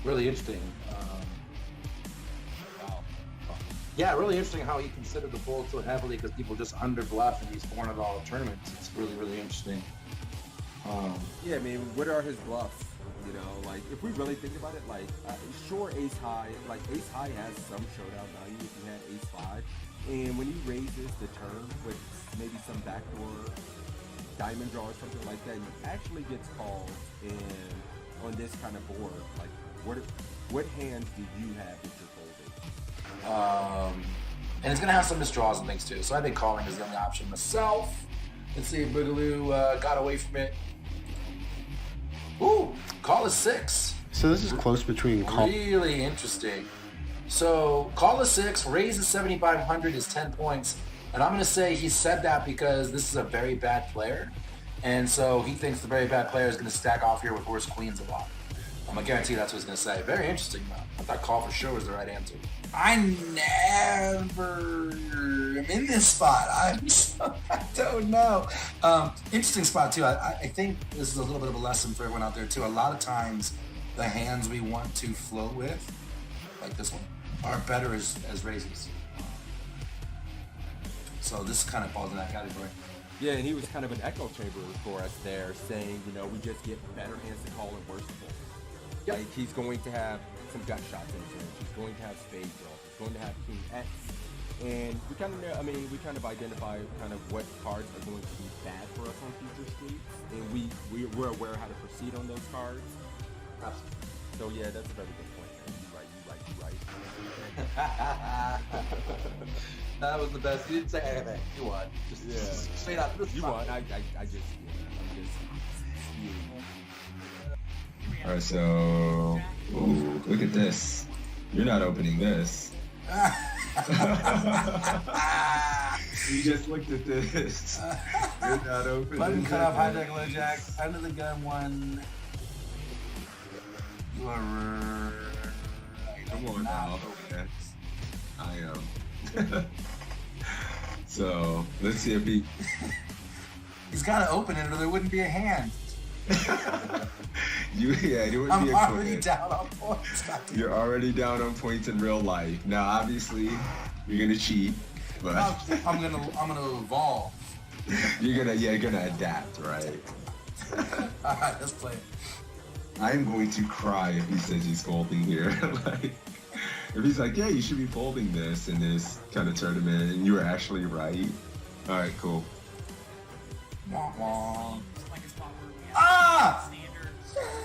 really interesting. Wow. Yeah, really interesting how he considered the fold so heavily because people just under bluff in these $400 tournaments. It's really, really interesting. Yeah, I mean, what are his bluffs? You know, like if we really think about it, like sure, ace high, like ace high has some showdown value if you had ace five, and when he raises the turn with maybe some backdoor diamond draw or something like that, he actually gets called. And on this kind of board, like what hands do you have that you're folding? And it's gonna have some misdraws and things too. So I think calling is the only option myself. Let's see if Boogaloo got away from it. Ooh, call is 6. So this is close between call. Really interesting. So call is 6, raise is 7,500 is 10 points. And I'm going to say he said that because this is a very bad player. And so he thinks the very bad player is going to stack off here with worse queens a lot. I'm going to guarantee that's what he's going to say. Very interesting, though. I thought call for sure was the right answer. I never am in this spot. I don't know. Interesting spot, too. I think this is a little bit of a lesson for everyone out there, too. A lot of times, the hands we want to float with, like this one, are better as raises. So this kind of falls in that category. Yeah, and he was kind of an echo chamber for us there, saying, you know, we just get better hands to call and worse to fold. Yep. Like he's going to have some gut shots in his range. He's going to have spade draw. He's going to have king X. And we kind of know, I mean, we kind of identify kind of what cards are going to be bad for us on future streets, and we're aware how to proceed on those cards. Absolutely. So yeah, that's a very good point. Man. You right. That was the best. You didn't say anything. You won. Just straight up. You won. I'm just spewing. All right, so ooh, look at this. You're not opening this. You just looked at this. You're not opening. Button cut off, hijack, low jack, under the gun one. You are right. Come on now. Okay. I am. So let's see if he. He's got to open it, or there wouldn't be a hand. It wouldn't I'm be a already quick. down on points. You're already down on points in real life. Now, obviously, you're gonna cheat, but I'm gonna evolve. you're gonna adapt, right? All right, let's play it. I'm going to cry if he says he's folding here. Like, if he's like, yeah, you should be folding this in this kind of tournament, and you were actually right. All right, cool. Wah, wah. Like a spot where we have Ah! standard.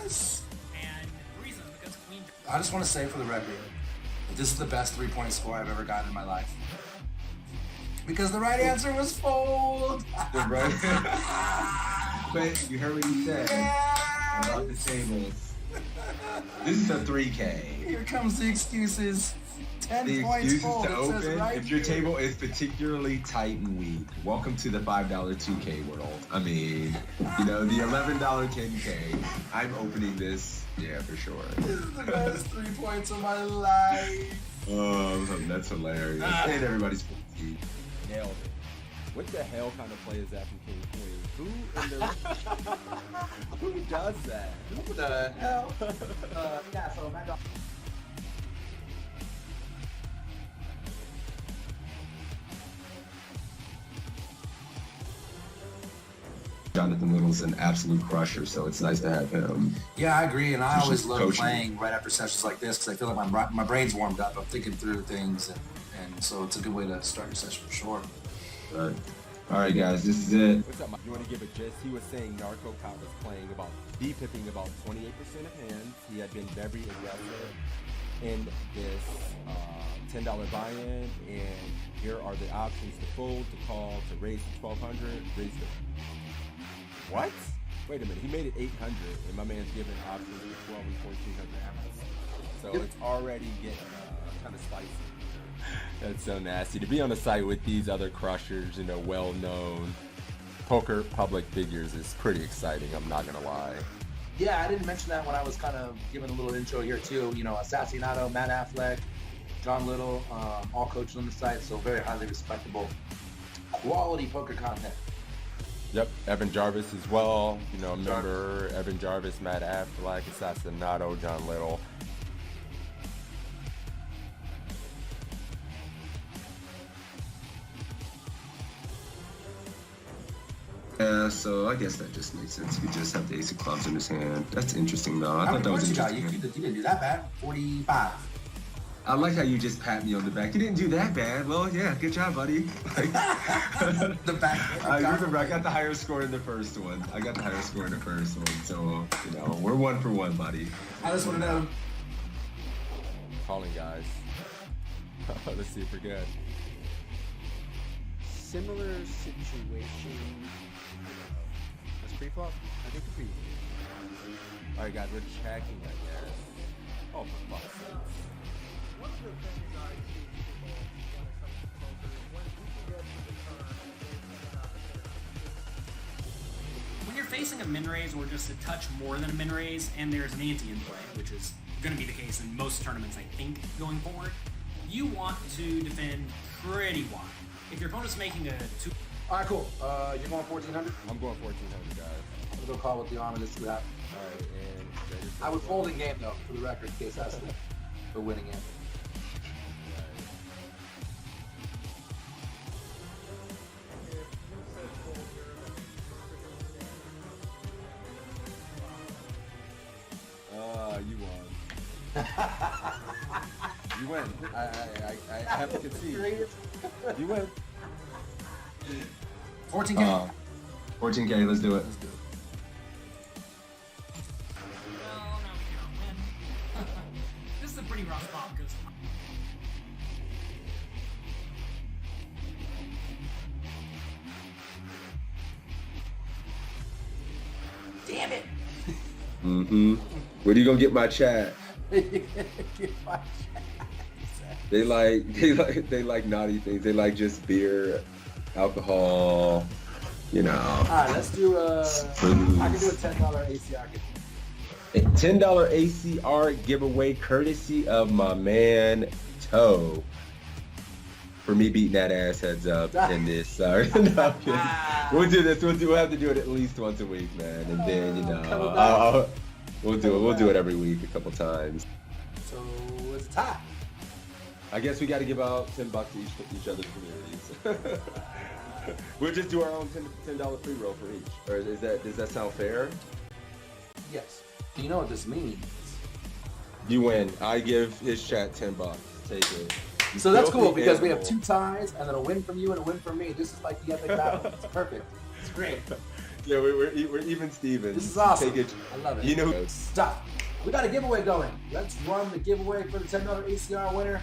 Yes. And the reason is because queen. I just want to say for the record, that this is the best 3-point score I've ever gotten in my life. Because the right answer was fold. Right? But you heard what he said about the tables. This is a 3K. Here comes the excuses. 10 The points excuses fold. to It says open right if your here. table is particularly tight and weak. Welcome to the $5 2K world. I mean, you know, the $11 10K. I'm opening this, yeah, for sure. This is the best 3 points of my life. Oh, that's hilarious. And everybody's 50. Nailed it. What the hell kind of play is that from King Queen? Who does that? What the hell? Yeah, so my dog. Jonathan Little's an absolute crusher, so it's nice to have him. Yeah, I agree, and I Just always love coaching. playing right after sessions like this because I feel like my brain's warmed up. I'm thinking through things, and so it's a good way to start your session for sure. All right, guys, this is it. What's up, Mike? You want to give a gist? He was saying Narco Cop was playing about D-pipping about 28% of hands. He had been very aggressive in this $10 buy-in, and here are the options to fold, to call, to raise to 1,200, raise to... What? Wait a minute, he made it 800, and my man's giving options to 12 and 1,400 ounces. So it's already getting kind of spicy. That's so nasty. To be on the site with these other crushers, you know, well-known poker public figures is pretty exciting, I'm not gonna lie. Yeah, I didn't mention that when I was kind of giving a little intro here too. You know, Assassinato, Matt Affleck, John Little, all coaches on the site, so very highly respectable, quality poker content. Yep, Evan Jarvis as well. You know, remember Evan Jarvis, Matt Affleck, Assassinato, John Little. Yeah, so I guess that just makes sense. He just have the ace of clubs in his hand. That's interesting, though. I How thought many that was points you got? interesting. You didn't do that bad. 45. I like how you just pat me on the back. You didn't do that bad. Well, yeah, good job, buddy. Like, The back. I remember I got the higher score in the first one. So, you know, we're 1 for 1, buddy. I just want to know. Calling, guys. Let's see if we're good. Similar situation. That's pre-flop? I think it's pre. All right, guys, we're checking, I guess. Oh, for fuck's sake. One of the things I see people when it comes to poker is when you can get to the turn and there's an opportunity. When you're facing a min raise or just a touch more than a min raise, and there's an ante in play, which is going to be the case in most tournaments, I think, going forward, you want to defend pretty wide. If your opponent's making a 2. All right, cool. You're going 1,400. I'm going 1,400, guys. I'm gonna go call with the arm and just see what happens. All right, and I would fold in game though, for the record, in case that's the winning end. You won. You win. I have to concede. You win. 14K. 14K, let's do it. Well, no, we cannot win. This is a pretty rough spot because damn it. Mm-hmm. Where do you gonna get my chat? They like naughty things. They like just beer, alcohol, you know. All right, let's do I can do a $10 ACR giveaway. A $10 ACR giveaway courtesy of my man Toe. For me beating that ass heads up in this. Sorry. No, we'll do this. We'll have to do it at least once a week, man. And then, you know, we'll do it every week a couple times. So it's a tie. I guess we got to give out $10 to each other's communities. We'll just do our own $10 free roll for each. Or does that sound fair? Yes. Do you know what this means? You win. I give his chat $10. Take it. So that's cool because we have 2 ties and then a win from you and a win from me. This is like the epic battle. It's perfect. It's great. Yeah, we're even Stevens. This is awesome. Take it. I love it. You know, Stop. We got a giveaway going. Let's run the giveaway for the $10 ACR winner.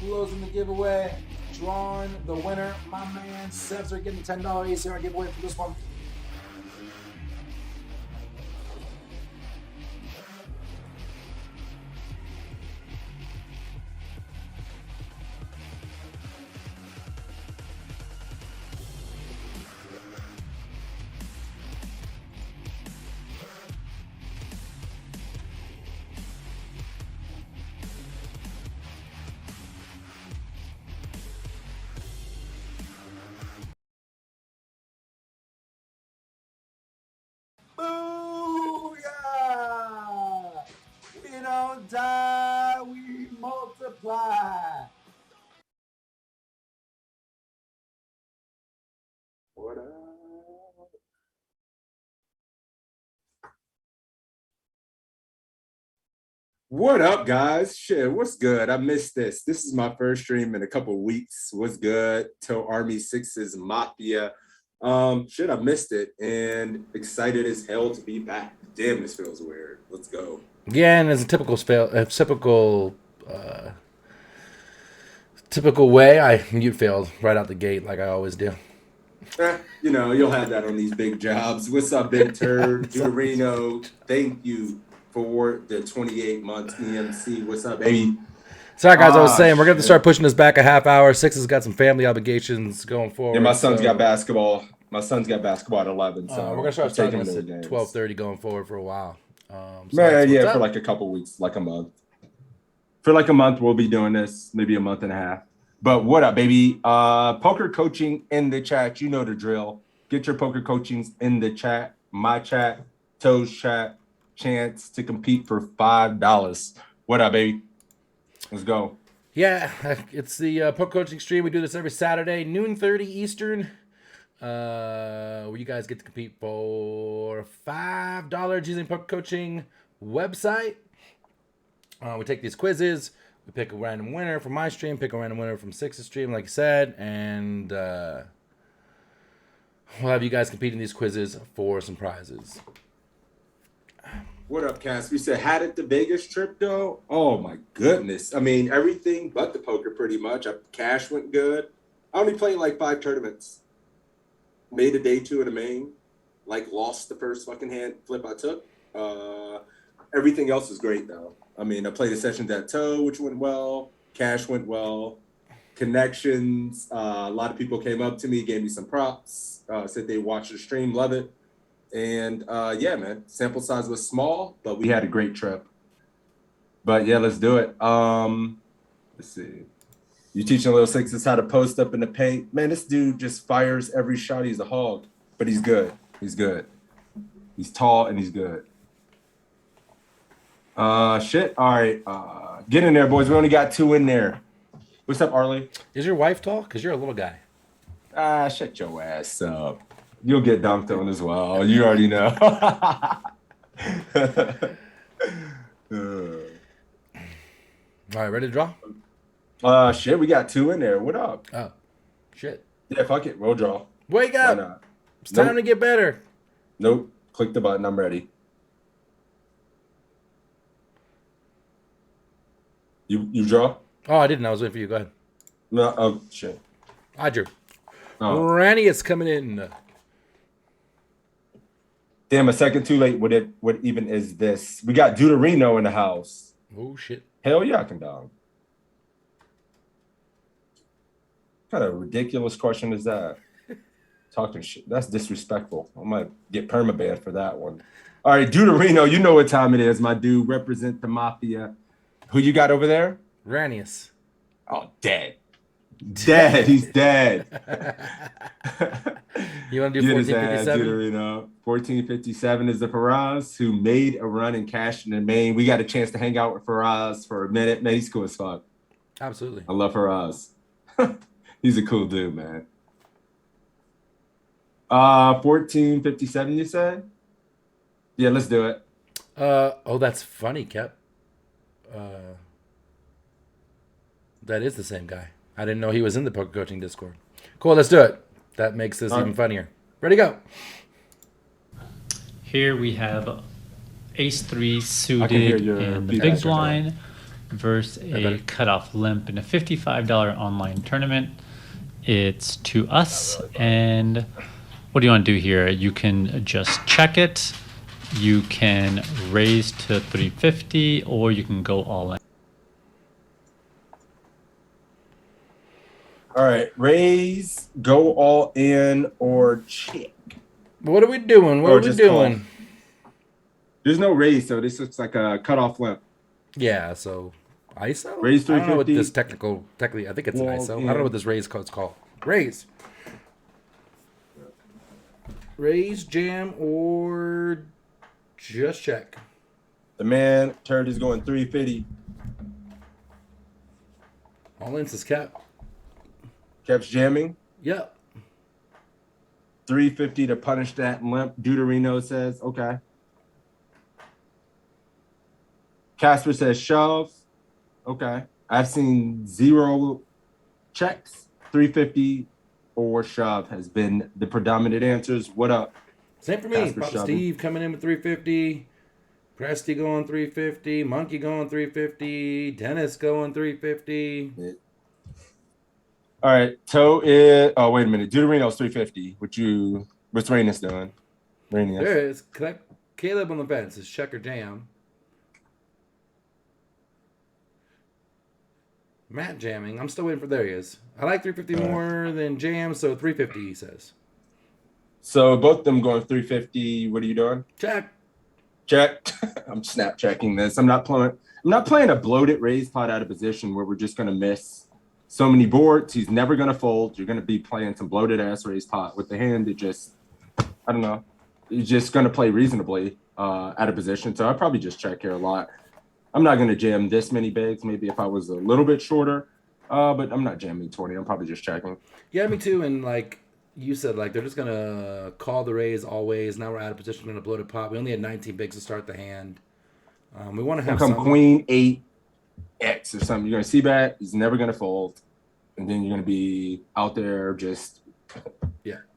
Closing the giveaway. Drawing the winner. My man Sebs are getting the $10 ACR giveaway for this one. Booyah! We don't die, we multiply. What up? What up, guys? Shit, what's good? I missed this. This is my first stream in a couple of weeks. What's good? Toe Army 6's Mafia. Shit, I missed it and excited as hell to be back. Damn, this feels weird. Let's go. Yeah, and as a typical way, I mute failed right out the gate like I always do. You know, you'll have that on these big jobs. What's up, Big Turd? Dorino, thank you for the 28 months EMC. What's up, baby? Sorry, guys, I was saying, we're going to start pushing this back a half hour. 6 has got some family obligations going forward. Yeah, my son's got basketball. My son's got basketball at 11, so we're going to start taking this at games. 12:30 going forward for a while. Yeah, for like a couple weeks, like a month. For like a month, we'll be doing this, maybe a month and a half. But what up, baby? Poker coaching in the chat. You know the drill. Get your poker coachings in the chat. My chat, Toe's chat. Chance to compete for $5. What up, baby? Let's go. Yeah, it's the poker coaching stream. We do this every Saturday, noon 30 Eastern. where you guys get to compete for $5 using poker coaching website. We take these quizzes. We pick a random winner from my stream, pick a random winner from Six's stream, like I said, and we'll have you guys compete in these quizzes for some prizes. What up, Cass? We said, had it the Vegas trip, though? Oh, my goodness. I mean, everything but the poker, pretty much. Cash went good. I only played like 5 tournaments. Made a day 2 in the main. Like, lost the first fucking hand flip I took. Everything else is great, though. I mean, I played a session at Toe, which went well. Cash went well. Connections. A lot of people came up to me, gave me some props. Said they watched the stream, love it. And yeah, man, sample size was small, but we had a great trip. But yeah, let's do it. Let's see. You teaching little sixes how to post up in the paint. Man, this dude just fires every shot. He's a hog, but he's good. He's good. He's tall and he's good. Shit. All right. Get in there, boys. We only got 2 in there. What's up, Arlie? Is your wife tall? Because you're a little guy. Shut your ass up. You'll get dunked on as well. You already know. All right, ready to draw? Shit, we got 2 in there. What up? Oh, shit. Yeah, fuck it. We'll draw. Wake Why up. not? It's time to get better. Nope. Click the button. I'm ready. You draw? Oh, I didn't. I was waiting for you. Go ahead. No. Oh, shit. I drew. Oh. Ranny is coming in. Damn, a second too late. What even is this? We got Deuterino in the house. Oh, shit. Hell yeah, I can dog. What kind of ridiculous question is that? Talking shit. That's disrespectful. I might get permabanned for that one. All right, Deuterino, you know what time it is, my dude. Represent the mafia. Who you got over there? Ranius. Oh, dead. Dead. He's dead. You want to do 1457? 1457 is the Faraz who made a run and cashed in the main. We got a chance to hang out with Faraz for a minute. Man, he's cool as fuck. Absolutely. I love Faraz. He's a cool dude, man. 1457, you said? Yeah, let's do it. Oh, that's funny, Kep. That is the same guy. I didn't know he was in the poker coaching Discord. Cool, let's do it. That makes this even funnier. Ready, go. Here we have Ace-3 suited in the big blind versus a cutoff limp in a $55 online tournament. It's to us, and what do you want to do here? You can just check it. You can raise to 350, or you can go all in. All right, raise, go all in, or check. What are we doing? What are we doing? There's no raise, so this looks like a cutoff limp. Yeah, so ISO? Raise 350. I don't know what this technically, I think it's an ISO. I don't know what this raise code's called. Raise. Raise, jam, or just check. The man turd is going 350. All in says Cap. Kept jamming. Yep. 350 to punish that limp. Deuterino says, okay. Casper says shove. Okay. I've seen 0 checks. 350 or shove has been the predominant answers. What up? Same for me. Papa Steve coming in with 350. Presty going 350. Monkey going 350. Dennis going 350. Yeah. All right. Toe is. Oh, wait a minute. Deuterino's 350. What's Rainus doing? Rainus. There it is. Caleb on the fence is check or jam. Matt jamming. I'm still waiting for. There he is. I like 350 more than jam, so 350 he says. So both of them going 350. What are you doing? Check. Check. I'm snap checking this. I'm not playing a bloated raise pot out of position where we're just gonna miss so many boards. He's never gonna fold. You're gonna be playing some bloated ass raise pot with the hand that just, I don't know. You're just gonna play reasonably out of position. So I probably just check here a lot. I'm not gonna jam this many bigs. Maybe if I was a little bit shorter, but I'm not jamming 20. I'm probably just checking. Yeah, me too. And like, you said like they're just gonna call the raise always. Now we're out of position, gonna blow the pot. We only had 19 bigs to start the hand. We want to have come some... Queen 8X or something. You're gonna see bet. He's never gonna fold, and then you're gonna be out there just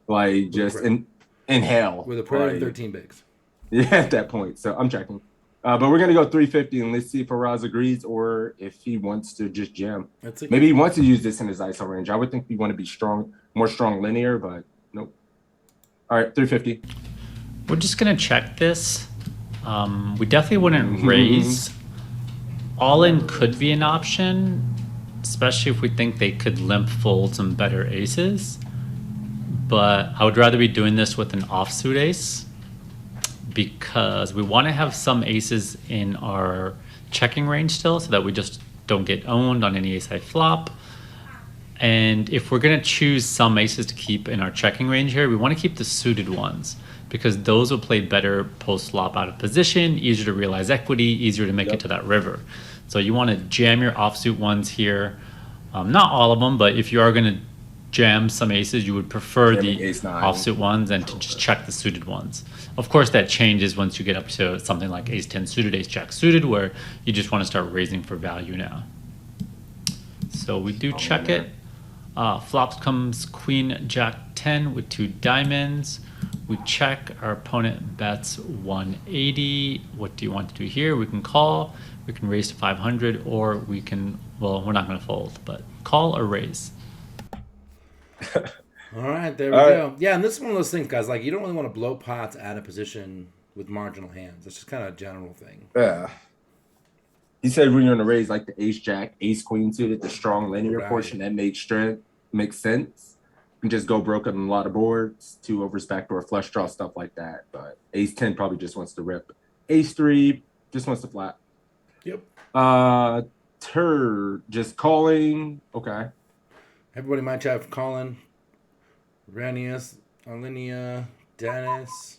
like just in hell with a prayer like, of 13 bigs. Yeah, at that point. So I'm checking. But we're gonna go 350 and let's see if Faraz agrees or if he wants to just jam. Maybe he wants to use this in his ISO range. I would think we want to be more strong linear, but nope. All right, 350. We're just gonna check this. We definitely wouldn't raise. All in could be an option, especially if we think they could limp fold some better aces. But I would rather be doing this with an offsuit ace, because we want to have some aces in our checking range still so that we just don't get owned on any ace-high flop. And if we're going to choose some aces to keep in our checking range here, we want to keep the suited ones because those will play better post-flop out of position, easier to realize equity, easier to make it to that river. So you want to jam your offsuit ones here. Not all of them, but if you are going to jam some aces, you would prefer the offsuit ones and to just check the suited ones. Of course, that changes once you get up to something like ace 10 suited, ace jack suited, where you just want to start raising for value now. So we do check it. Flops comes queen jack 10 with 2 diamonds. We check. Our opponent bets 180. What do you want to do here? We can call. We can raise to 500, or we can, well, we're not going to fold, but call or raise. All right, there we go. Yeah, and this is one of those things, guys. Like, you don't really want to blow pots out of position with marginal hands. It's just kind of a general thing. Yeah. He said when you're going to raise like the ace jack, ace queen suited, the strong linear portion that makes sense. And just go broke on a lot of boards, 2 overs, backdoor flush draw, stuff like that. But ace 10 probably just wants to rip. Ace 3 just wants to flat. Yep. Just calling. Okay. Everybody might chat for Colin, Ranius, Alinea, Dennis,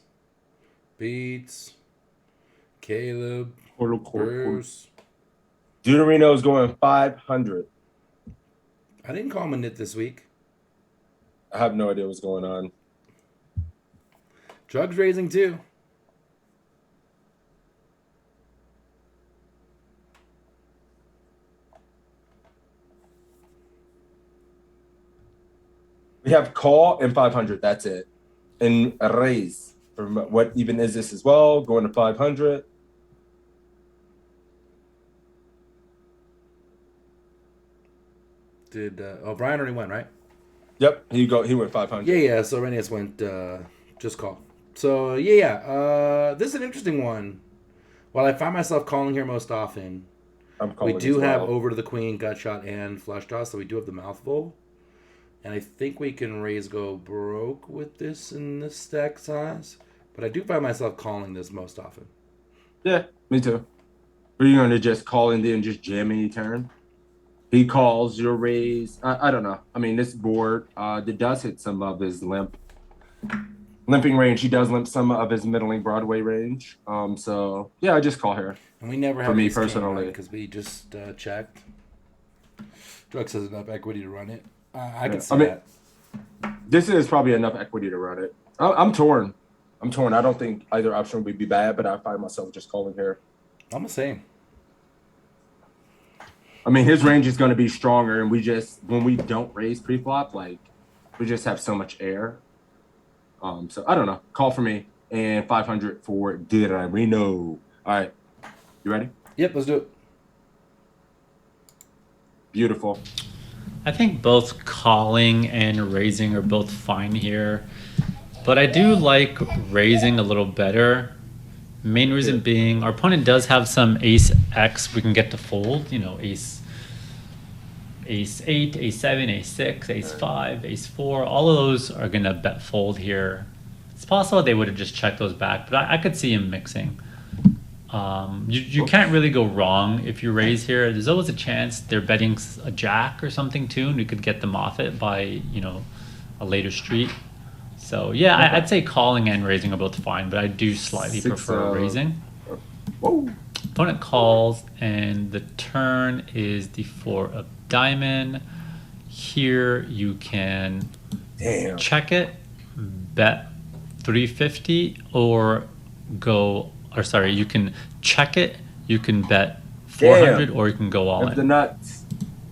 Beats, Caleb, Bruce. Deuterino is going 500. I didn't call him a nit this week. I have no idea what's going on. Drugs raising too. We have call and 500. That's it. And a raise. What even is this as well? Going to 500. Brian already went, right? Yep. He went 500. Yeah. So Renius went just call. So this is an interesting one. While I find myself calling here most often, we do have over to the queen, gut shot, and flush draw, so we do have the mouthful. And I think we can raise go broke with this in this stack size. But I do find myself calling this most often. Yeah, me too. Are you going to just call in there and just jam any turn? He calls, your raise. I don't know. I mean, this board, it does hit some of his limping range. He does limp some of his middling Broadway range. So, yeah, I just call here. And we never have for me personally. Because we just checked. Drux has enough equity to run it. I can see that. This is probably enough equity to run it. I'm torn. I don't think either option would be bad, but I find myself just calling here. I'm the same. I mean, his range is going to be stronger, and when we don't raise pre-flop, like, we just have so much air. So, I don't know. Call for me, and 500 for Deuterino. All right. You ready? Yep, let's do it. Beautiful. I think both calling and raising are both fine here, but I do like raising a little better. Main reason being our opponent does have some ace X we can get to fold, ace 8, ace 7, ace 6, ace 5, ace 4, all of those are gonna bet fold here. It's possible they would have just checked those back, but I could see him mixing. You can't really go wrong if you raise here. There's always a chance they're betting a jack or something too, and we could get them off it by a later street. So yeah, I'd say calling and raising are both fine, but I do slightly prefer raising. Whoa. Opponent calls, and the turn is the 4 of diamond. Here you can Damn. check it, bet 350, or you can check it, you can bet 400, Damn. or you can go all If the in. nuts,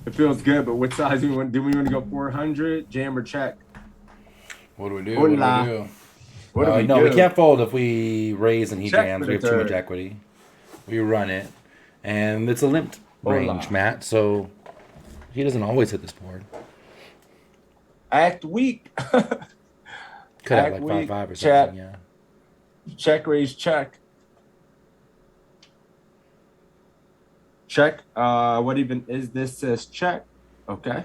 it feels good, but what size do we want? Do we want to go 400, jam or check? What do we do? Hola. What do we No, do? we can't fold if we raise and he Check jams. for We the have too much turn. equity. We run it, and it's a limped Hola. range, Matt. So he doesn't always hit this board. Act weak. Could have Act like weak. 5-5 or Chat. something. Yeah. Check, raise, check. Check. What even is this? Says check. Okay.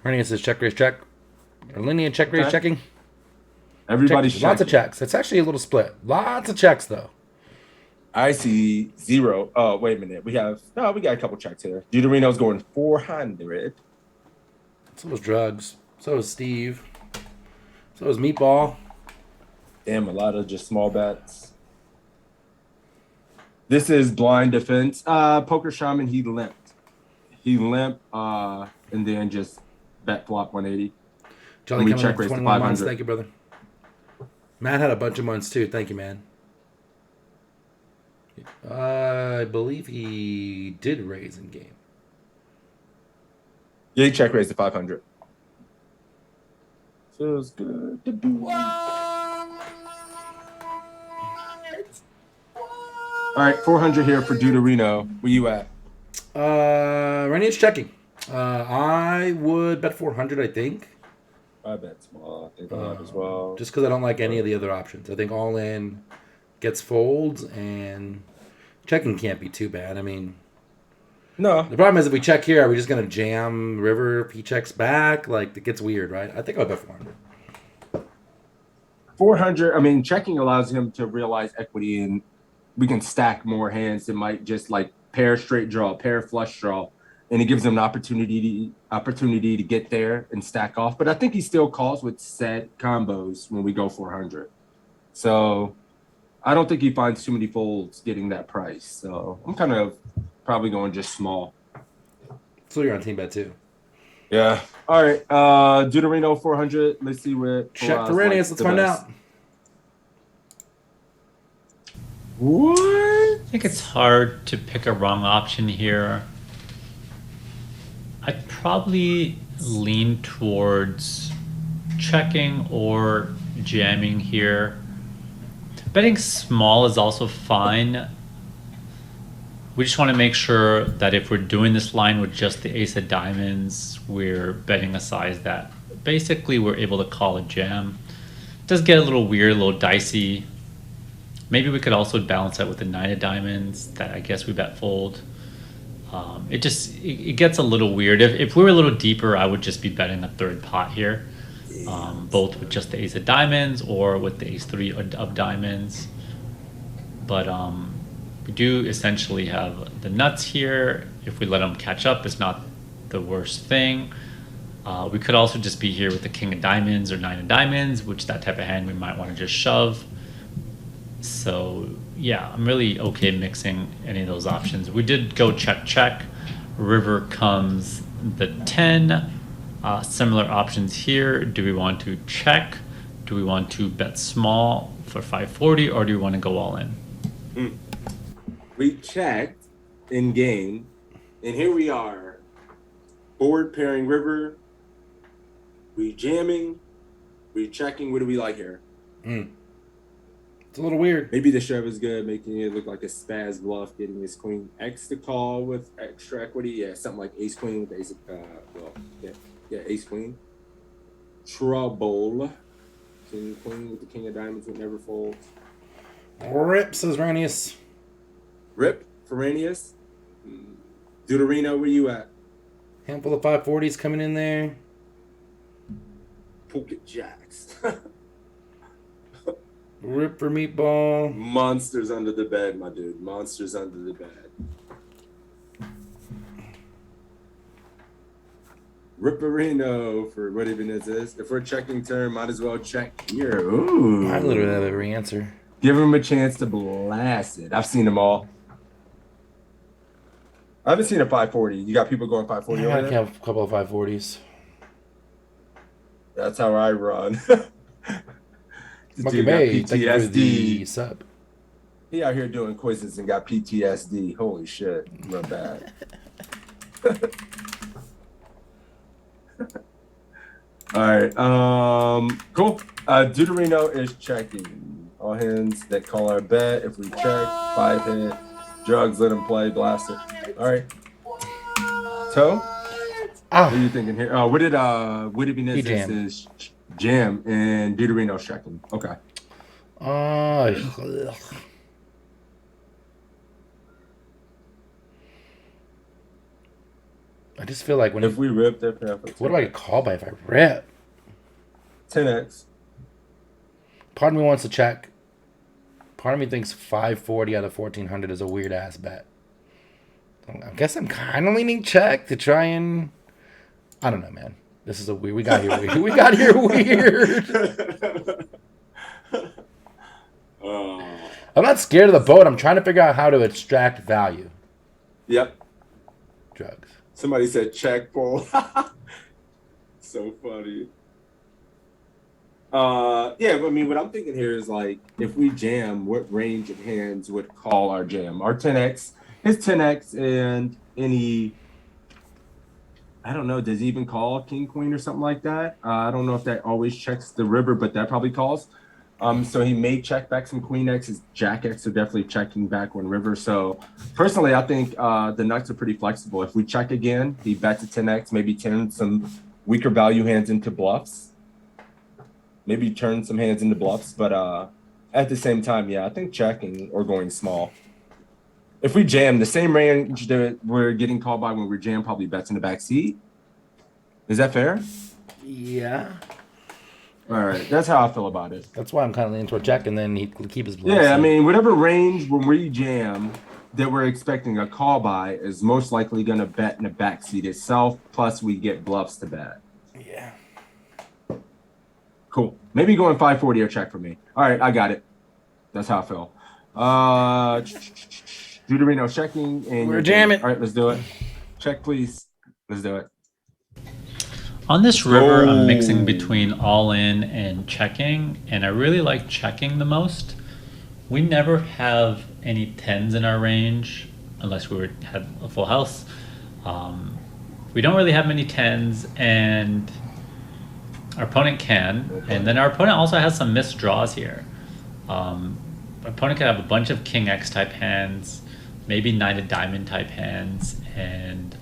Running says check, raise, check. Or linear check, raise, Okay. checking. Everybody's Lots of checking. checks. It's actually a little split. Lots of checks though. I see 0. Oh, wait a minute. We got a couple checks here. Deuterino's going 400. So is Drugs. So is Steve. So is Meatball. Damn, a lot of just small bets. This is blind defense. Poker Shaman, he limped. And then just bet flop 180. Jolly And we coming check up raise to 21 months. 500. Thank you, brother. Matt had a bunch of months too. Thank you, man. I believe he did raise in game. Yeah, he check raised to 500. Feels good to be. All right, 400 here for Deuterino. Where you at? Rennie's checking. I would bet 400, I think. I bet small. I think I have as well. Just because I don't like any of the other options. I think all in gets folds, and checking can't be too bad. I mean, No. the problem is if we check here, are we just going to jam river if he checks back? Like, it gets weird, right? I think I'll bet 400. 400, I mean, checking allows him to realize equity, and we can stack more hands that might just like pair straight draw, pair flush draw, and it gives him an opportunity to get there and stack off. But I think he still calls with set combos when we go 400. So I don't think he finds too many folds getting that price. So I'm kind of probably going just small. So you're on team bet too. Yeah. All right. Deuterino 400. Let's see what. Check for Rennies. Let's find out. What? I think it's hard to pick a wrong option here. I'd probably lean towards checking or jamming here. Betting small is also fine. We just want to make sure that if we're doing this line with just the ace of diamonds, we're betting a size that basically we're able to call a jam. It does get a little weird, a little dicey. Maybe we could also balance that with the 9 of diamonds that I guess we bet fold. It gets a little weird. If we were a little deeper, I would just be betting a third pot here, both with just the ace of diamonds or with the ace 3 of diamonds. But we do essentially have the nuts here. If we let them catch up, it's not the worst thing. We could also just be here with the king of diamonds or 9 of diamonds, which that type of hand we might want to just shove. So yeah, I'm really okay mixing any of those options. We did go check, check. River comes the 10. Similar options here. Do we want to check? Do we want to bet small for 540, or do we want to go all in? We checked in game, and here we are. Board pairing river. We jamming. We checking. What do we like here? It's a little weird. Maybe the shove is good, making it look like a spaz bluff, getting his queen X to call with extra equity. Yeah, something like ace queen with ace. Ace queen. Trouble. King queen with the king of diamonds would never fold. Rip, says Ranius. Rip, Ferranius. Deuterino, where you at? Handful of 540s coming in there. Pocket jacks. Rip for Meatball. Monsters under the bed, my dude. Monsters under the bed. Ripperino for what even is this? If we're checking turn, might as well check here. Ooh. I literally have every answer. Give him a chance to blast it. I've seen them all. I haven't seen a 540. You got people going 540 I over there? have a couple of 540s. That's how I run. This Monkey dude got Bay, thank you for the PTSD. sub. He out here doing quizzes and got PTSD. Holy shit, run bad. All right, cool. Deuterino is checking. All hands that call our bet. If we check, 5 hit. Drugs, let him play. Blast it. All right. Toe? What are you thinking here? What did Benitez is jam and Deuterino's checking. Okay. I just feel like when if we rip their what do I get called by if I rip? 10x. Part of me wants to check. Part of me thinks 540 out of 1400 is a weird ass bet. I guess I'm kind of leaning check to try and. I don't know, man. This is a weird. We got here weird. We got here weird. I'm not scared of the boat. I'm trying to figure out how to extract value. Yep. Drugs. Somebody said check pull. So funny. Yeah, I mean, what I'm thinking here is like, if we jam, what range of hands would call our jam? Our 10x, his 10x, and any. I don't know. Does he even call king queen or something like that? I don't know if that always checks the river, but that probably calls. So he may check back some queen x. His jack x are definitely checking back on river. So personally, I think the nuts are pretty flexible. If we check again, he bets a 10x, maybe turn some weaker value hands into bluffs. Maybe turn some hands into bluffs. But at the same time, yeah, I think checking or going small. If we jam, the same range that we're getting called by when we jam probably bets in the back seat. Is that fair? Yeah. All right, that's how I feel about it. That's why I'm kind of leaning toward check, and then he keep his bluff. Yeah, I mean, whatever range when we jam that we're expecting a call by is most likely going to bet in the back seat itself, plus we get bluffs to bet. Yeah. Cool. Maybe going 540 or check for me. All right, I got it. That's how I feel. Deuterino checking. And we're jamming. All right, let's do it. Check, please. Let's do it. On this river, I'm mixing between all in and checking, and I really like checking the most. We never have any tens in our range unless we had a full house. We don't really have many tens, and our opponent can. And then our opponent also has some missed draws here. Our opponent could have a bunch of king X type hands, maybe knight of diamond type hands, and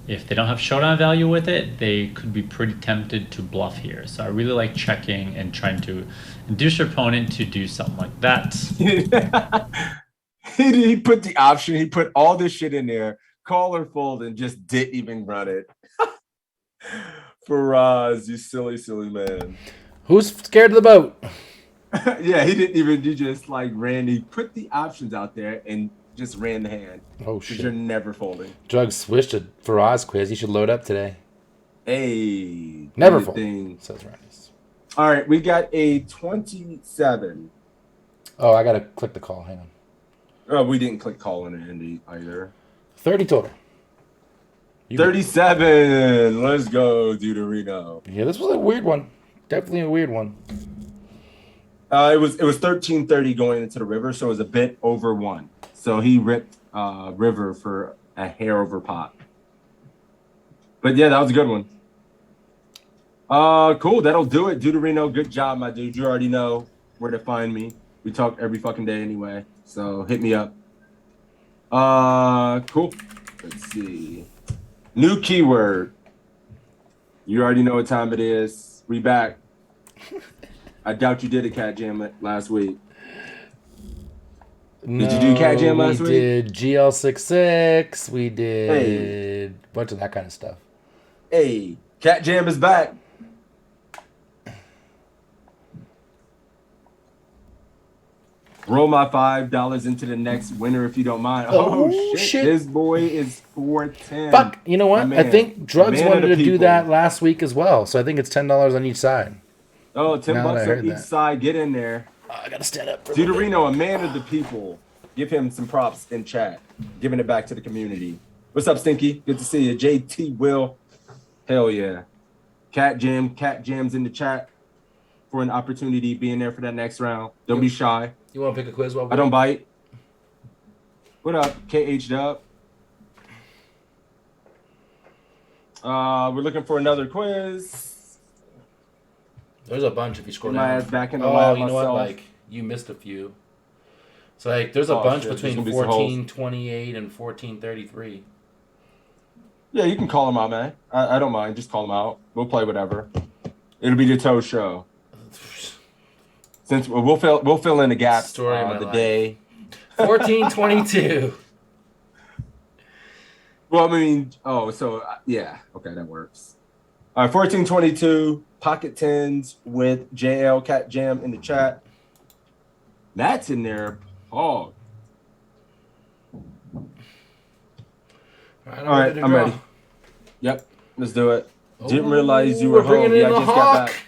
if they don't have showdown value with it, they could be pretty tempted to bluff here. So I really like checking and trying to induce your opponent to do something like that. He put the option, he put all this shit in there, call or fold, and just didn't even run it. Faraz, you silly, silly man. Who's scared of the boat? Yeah, he didn't even, he just like ran, he put the options out there and just ran the hand. Oh shit! You're never folding. Drugs switched to Faraz quiz. You should load up today. Hey, never fold. Says Ryan. All right, we got a 27. Oh, I gotta click the call. Hang on. Oh, we didn't click call in Andy either. 30 total. 37. Let's go, Deuterino. Yeah, this was a weird one. Definitely a weird one. It was 1330 going into the river, so it was a bit over 1. So he ripped river for a hair over pot. But yeah, that was a good one. Cool. That'll do it. Deuterino, good job, my dude. You already know where to find me. We talk every fucking day anyway. So hit me up. Cool. Let's see. New keyword. You already know what time it is. We back. I doubt you did a cat jam last week. Did you do cat jam last week? We did GL66. We did a bunch of that kind of stuff. Hey, cat jam is back. Roll my $5 into the next winner if you don't mind. Oh shit. This boy is 410. Fuck. You know what? I think Drugs wanted to do that last week as well. So I think it's $10 on each side. Oh, $10 on each side. Get in there. I gotta stand up. Deuterino, a man of the people. Give him some props in chat. Giving it back to the community. What's up, Stinky? Good to see you. JT Will. Hell yeah. Cat Jams in the chat for an opportunity being there for that next round. Don't be shy. You want to pick a quiz? I don't bite. What up, KH Dub? We're looking for another quiz. There's a bunch if you scroll Get down. my ass back in the lab you know what? myself. Like, you missed a few. So, like, there's a bunch shit. between There's gonna be some holes. 1428 and 1433. Yeah, you can call them out, man. I don't mind. Just call them out. We'll play whatever. It'll be the Toe show. Since we'll fill in the gaps. Story of my the life. day. 1422. Well, I mean, yeah, okay, that works. All right, 1422 pocket tens with JL Cat Jam in the chat. Matt's in there. Oh, All right, I'm ready. Yep, let's do it. Didn't realize you we're were home. bringing in Yeah, I the just got Hawk. back.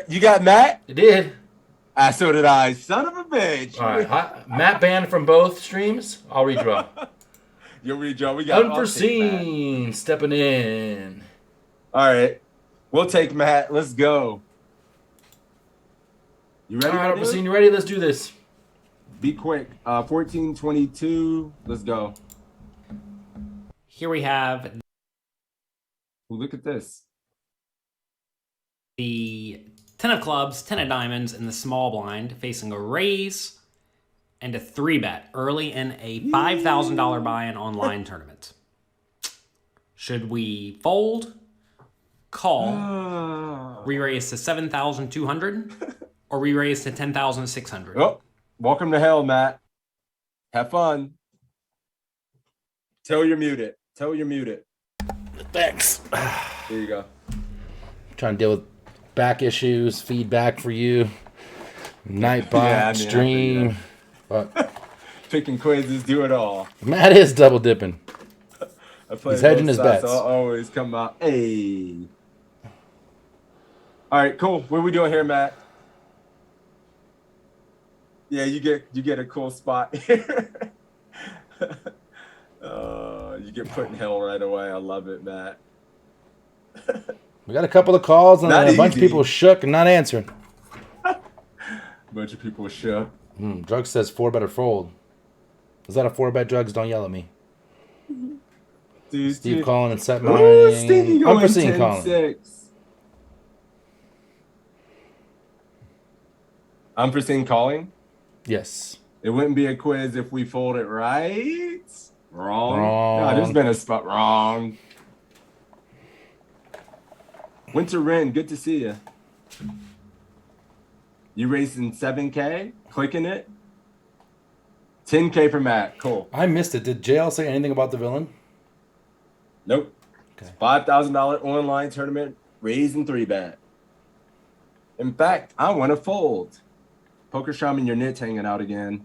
You got Matt? You did. So did I. Son of a bitch. All right, Matt banned from both streams. I'll redraw. You'll redraw. We got Unforeseen stepping in. All right, we'll take Matt. Let's go. You ready? All right, Unforeseen, you ready? Let's do this. Be quick. 1422. Let's go. Here we have Ooh, look at this. the 10 of clubs, 10 of diamonds, and the small blind facing a raise and a 3-bet early in a $5,000 buy-in online tournament. Should we fold, call, re-raise to 7,200, or re-raise to 10,600? Oh, welcome to hell, Matt. Have fun. Tell you're muted. Thanks. There you go. Trying to deal with back issues, feedback for you, Nightbot, stream. Picking quizzes, do it all. Matt is double dipping. He's hedging his bets. I'll always come out. Hey. All right, cool. What are we doing here, Matt? Yeah, you get a cool spot here. You get put in hell right away. I love it, Matt. We got a couple of calls and a bunch of people shook and not answering. Bunch of people shook. Drugs says 4-bet or fold. Is that a 4-bet? Drugs? Don't yell at me. Dude, Steve calling and set Ooh, Stevie mining. going Unforeseen 10-6. calling. Unforeseen calling? Yes. It wouldn't be a quiz if we fold it right. Wrong. Wrong. No, there's been a spot wrong. Winter Wren, good to see you. You racing 7K? Clicking it? 10K for Matt. Cool. I missed it. Did JL say anything about the villain? Nope. Okay. $5,000 online tournament, raising 3-bet. In fact, I want to fold. Poker Shaman, your nit's hanging out again.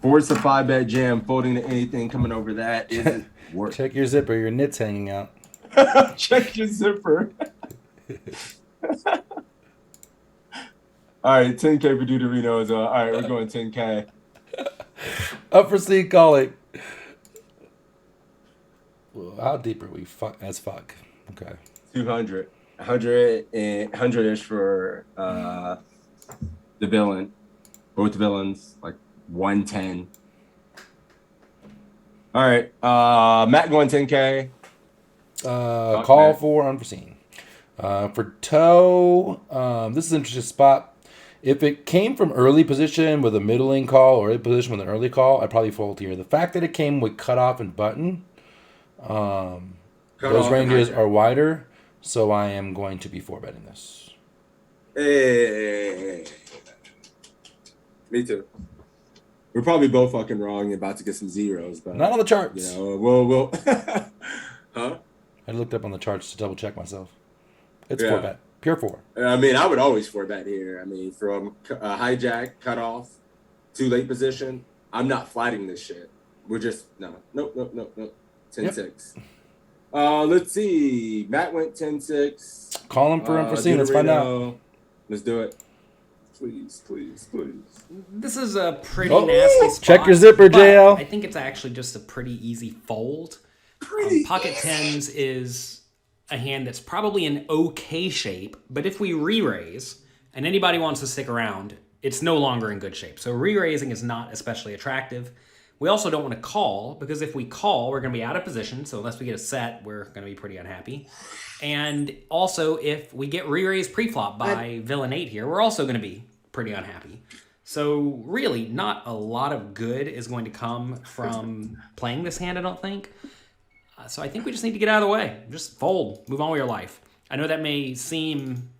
Force a 5-bet jam, folding to anything coming over that isn't worth. Check your zipper. Your nit's hanging out. Check your zipper. All right, 10K for Deuterino is all right, we're going 10K. Unforeseen calling. Well, how deep are we? As fuck. Okay. 200. 100-ish for the villain. Both villains, like 110. All right. Matt going 10K. Call Matt. for Unforeseen. For Toe, this is an interesting spot. If it came from early position with a middling call or early position with an early call, I'd probably fold here. The fact that it came with cutoff and button, those ranges are wider, so I am going to be 4-betting this. Hey. Me too. We're probably both fucking wrong and about to get some zeros, but Not on the charts. you know, we'll huh? I looked up on the charts to double check myself. It's Yeah. 4-bet. Pure 4. I mean, I would always 4-bet here. I mean, from hijack, cutoff, too late position, I'm not flatting this shit. We're just, nope. 10-6. Let's see. Matt went 10-6. Call him for Unforeseen. Let's find out. Let's do it. Please. This is a pretty nasty spot. Check your zipper, but JL. I think it's actually just a pretty easy fold. Pocket tens is a hand that's probably in okay shape, but if we re-raise and anybody wants to stick around, it's no longer in good shape. So re-raising is not especially attractive. We also don't want to call, because if we call, we're going to be out of position. So unless we get a set, we're going to be pretty unhappy. And also, if we get re-raised pre-flop by villain 8 here, we're also going to be pretty unhappy. So really, not a lot of good is going to come from playing this hand, I don't think. So I think we just need to get out of the way. Just fold. Move on with your life. I know that may seem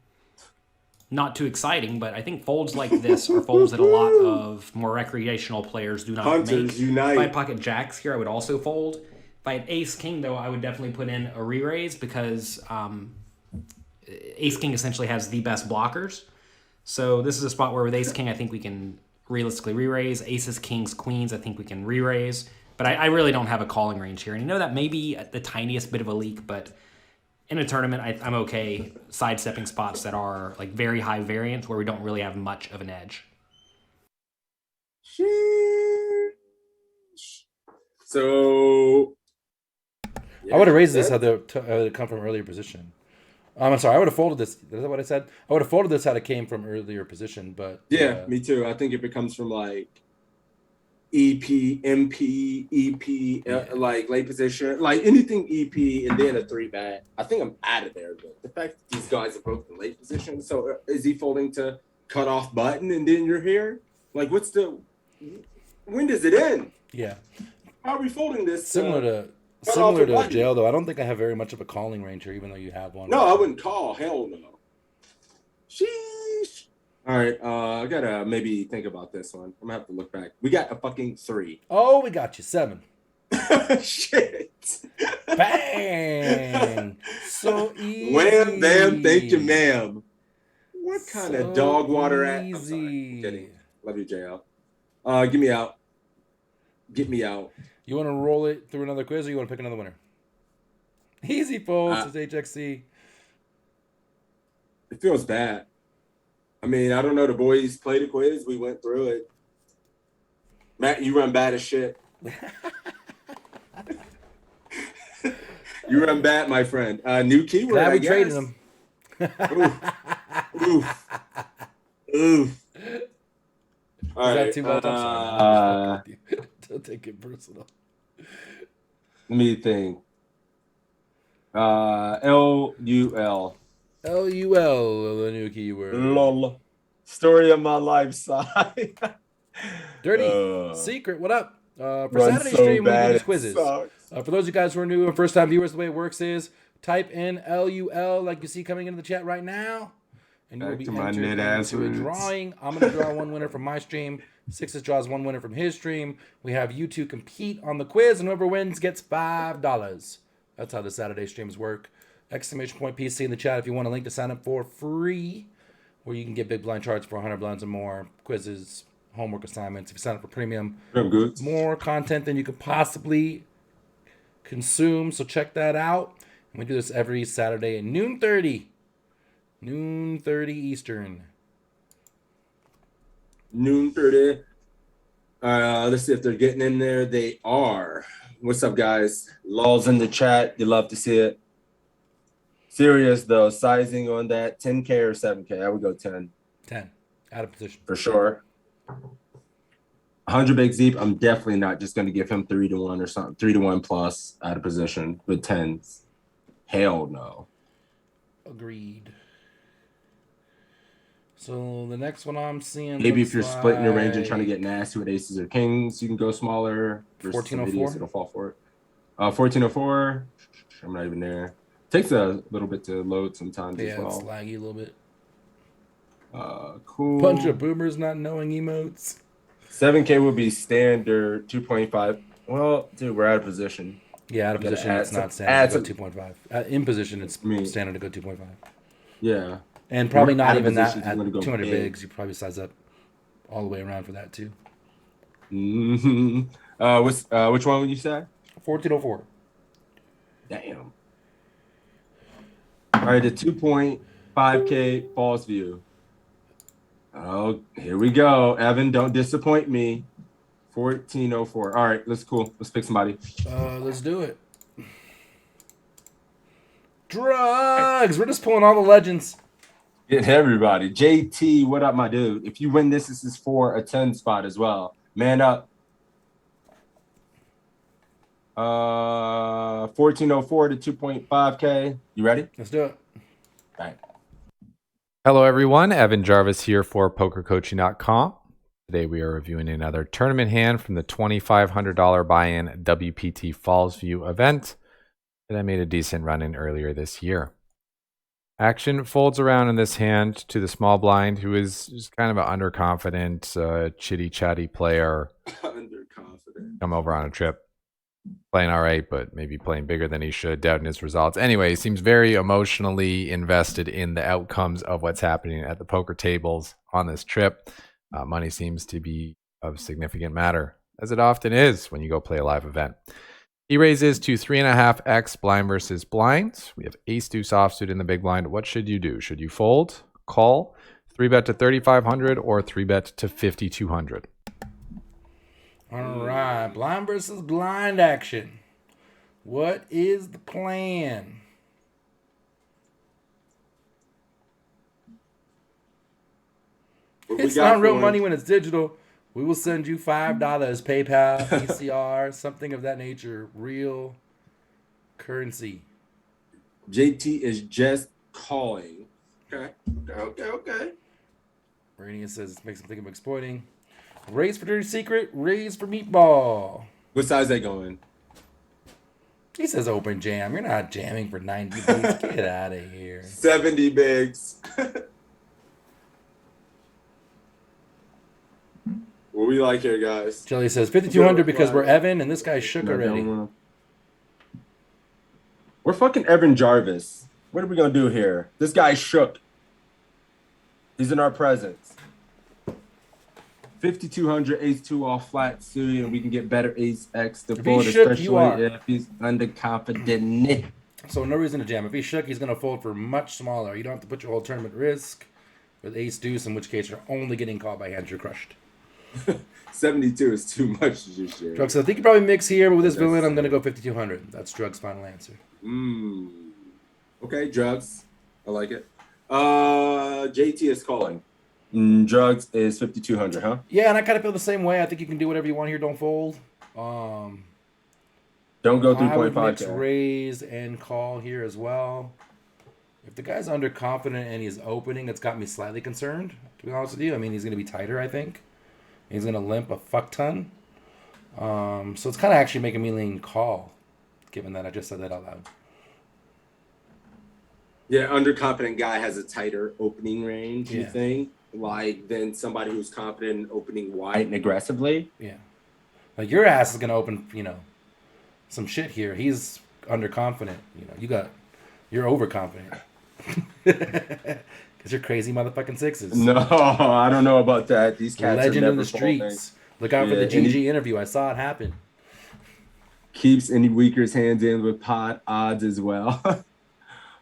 not too exciting, but I think folds like this are folds that a lot of more recreational players do not Hunters make. unite. If I had pocket jacks here, I would also fold. If I had ace king, though, I would definitely put in a re-raise because ace king essentially has the best blockers. So this is a spot where with ace king, I think we can realistically re-raise. Aces, kings, queens, I think we can re-raise. But I really don't have a calling range here. And you know that may be the tiniest bit of a leak, but in a tournament, I'm okay sidestepping spots that are like very high variance where we don't really have much of an edge. So I would have raised this had it come from earlier position. I'm sorry, I would have folded this. Is that what I said? I would have folded this had it came from earlier position, but yeah, me too. I think if it comes from like EP, MP, EP, like late position, like anything EP, and then a 3-bet, I think I'm out of there. But the fact that these guys are both in late position, so is he folding to cut off button and then you're here? Like, when does it end? Yeah. How are we folding this? Similar to jail, though. I don't think I have very much of a calling range here, even though you have one. No, I wouldn't call. Hell no. Sheesh. All right, I gotta maybe think about this one. I'm gonna have to look back. We got a fucking 3. Oh, we got you 7. Shit. Bang. So easy. Wham, bam, thank you, ma'am. What kind So of dog water at? I'm easy. sorry. I'm kidding. Love you, JL. Get me out. Get me out. You want to roll it through another quiz, or you want to pick another winner? Easy folds, says HXC. It feels bad. I mean, I don't know. The boys played the quiz. We went through it. Matt, you run bad as shit. You run bad, my friend. New keyword. Glad I we guess. traded him. Oof. Oof. All Is right. that too much? I'm sorry. Don't take it personal. Let me think. LUL. LUL, the new keyword. LOL. Story of my life side. Dirty Secret, what up? For Run Saturday so stream, we do bad, these it quizzes. sucks. For those of you guys who are new and first-time viewers, the way it works is type in LUL like you see coming into the chat right now, and you will be entered into a drawing. I'm going to draw one winner from my stream. Sixes draws one winner from his stream. We have you two compete on the quiz, and whoever wins gets $5. That's how the Saturday streams work. Exclamation point PC in the chat if you want a link to sign up for free, where you can get big blind charts for 100 blinds and more, quizzes, homework assignments. If you sign up for premium, more content than you could possibly consume. So check that out. And we do this every Saturday at noon 30 Eastern. Noon 30. Let's see if they're getting in there. They are. What's up, guys? Laws in the chat. You love to see it. Serious, though. Sizing on that. 10K or 7K? I would go 10. 10. Out of position. For sure. 100 big Zeep. I'm definitely not just going to give him 3-1 or something. 3-1 plus out of position with 10s. Hell no. Agreed. So the next one I'm seeing. Maybe if you're splitting your range and trying to get nasty with aces or kings, you can go smaller. 1404. It'll fall for it. 1404. I'm not even there. Takes a little bit to load sometimes as well. Yeah, it's laggy a little bit. Cool. Bunch of boomers not knowing emotes. 7K would be standard. 2.5. Well, dude, we're out of position. Yeah, out of position, it's not standard to go 2.5. In position, it's standard to go 2.5. Yeah. And probably not even that at at 200 big. bigs. You probably size up all the way around for that, too. Mm-hmm. Which one would you say? 1404. Damn. All right, the 2.5K false view. Oh, here we go. Evan, don't disappoint me. 1404. All right, let's pick somebody. Let's do it. Drugs. We're just pulling all the legends. Get everybody. JT, what up, my dude? If you win this is for a 10 spot as well. Man up. 1404 to 2.5K. You ready? Let's do it. All right. Hello, everyone. Evan Jarvis here for PokerCoaching.com. Today we are reviewing another tournament hand from the $2,500 buy-in WPT Fallsview event that I made a decent run in earlier this year. Action folds around in this hand to the small blind, who is just kind of an underconfident, chitty-chatty player. Underconfident. Come over on a trip. Playing all right, but maybe playing bigger than he should, doubting his results. Anyway, he seems very emotionally invested in the outcomes of what's happening at the poker tables on this trip. Money seems to be of significant matter, as it often is when you go play a live event. He raises to 3.5x blind versus blind. We have ace deuce offsuit in the big blind. What should you do? Should you fold, call, 3-bet to 3,500, or 3-bet to 5,200? All right, blind versus blind action. What is the plan? It's not real money when it's digital. We will send you $5, PayPal, ECR, something of that nature. Real currency. JT is just calling. Okay. Rania says it makes him think of exploiting. Raise for Dirty Secret, raise for Meatball. What size they going? He says open jam. You're not jamming for 90 bigs. Get out of here. 70 bigs. What we like here, guys? Jelly says 5,200 because we're Evan and this guy shook already. We're fucking Evan Jarvis. What are we going to do here? This guy shook. He's in our presence. 5,200, ace 2 off flat suited, and we can get better ace X to fold, especially if he's underconfident. So no reason to jam. If he shook, he's going to fold for much smaller. You don't have to put your whole tournament risk with ace deuce, in which case you're only getting called by hands you're crushed. 72 is too much this year. Drugs, I think you probably mix here, but with this villain, I'm going to go 5,200. That's Drugs' final answer. Okay, Drugs. I like it. JT is calling. Drugs is 5,200, huh? Yeah, and I kind of feel the same way. I think you can do whatever you want here. Don't fold. Don't go 3.5. I would mix raise and call here as well. If the guy's underconfident and he's opening, it's got me slightly concerned, to be honest with you. I mean, he's going to be tighter, I think. He's going to limp a fuck ton. So it's kind of actually making me lean call, given that I just said that out loud. Yeah, underconfident guy has a tighter opening range, you think? Like, than somebody who's confident in opening wide and aggressively? Yeah. Like, your ass is going to open, some shit here. He's underconfident. You're overconfident. Because you're crazy motherfucking sixes. No, I don't know about that. These cats Legend are never in the streets. folding. Look out for the GG interview. I saw it happen. Keeps any weaker's hands in with pot odds as well.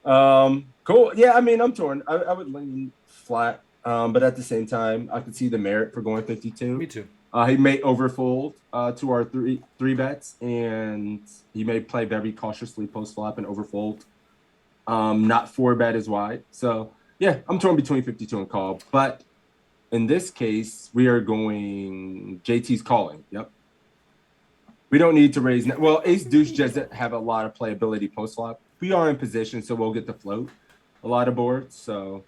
Cool. Yeah, I mean, I'm torn. I would lean flat, but at the same time, I could see the merit for going 52. Me too. He may overfold to our three bets, and he may play very cautiously post flop and overfold. Not 4-bet is wide. So yeah, I'm torn between 52 and call, but in this case, we are going JT's calling. Yep. We don't need to raise. Well, ace deuce doesn't have a lot of playability post flop. We are in position, so we'll get to float a lot of boards. So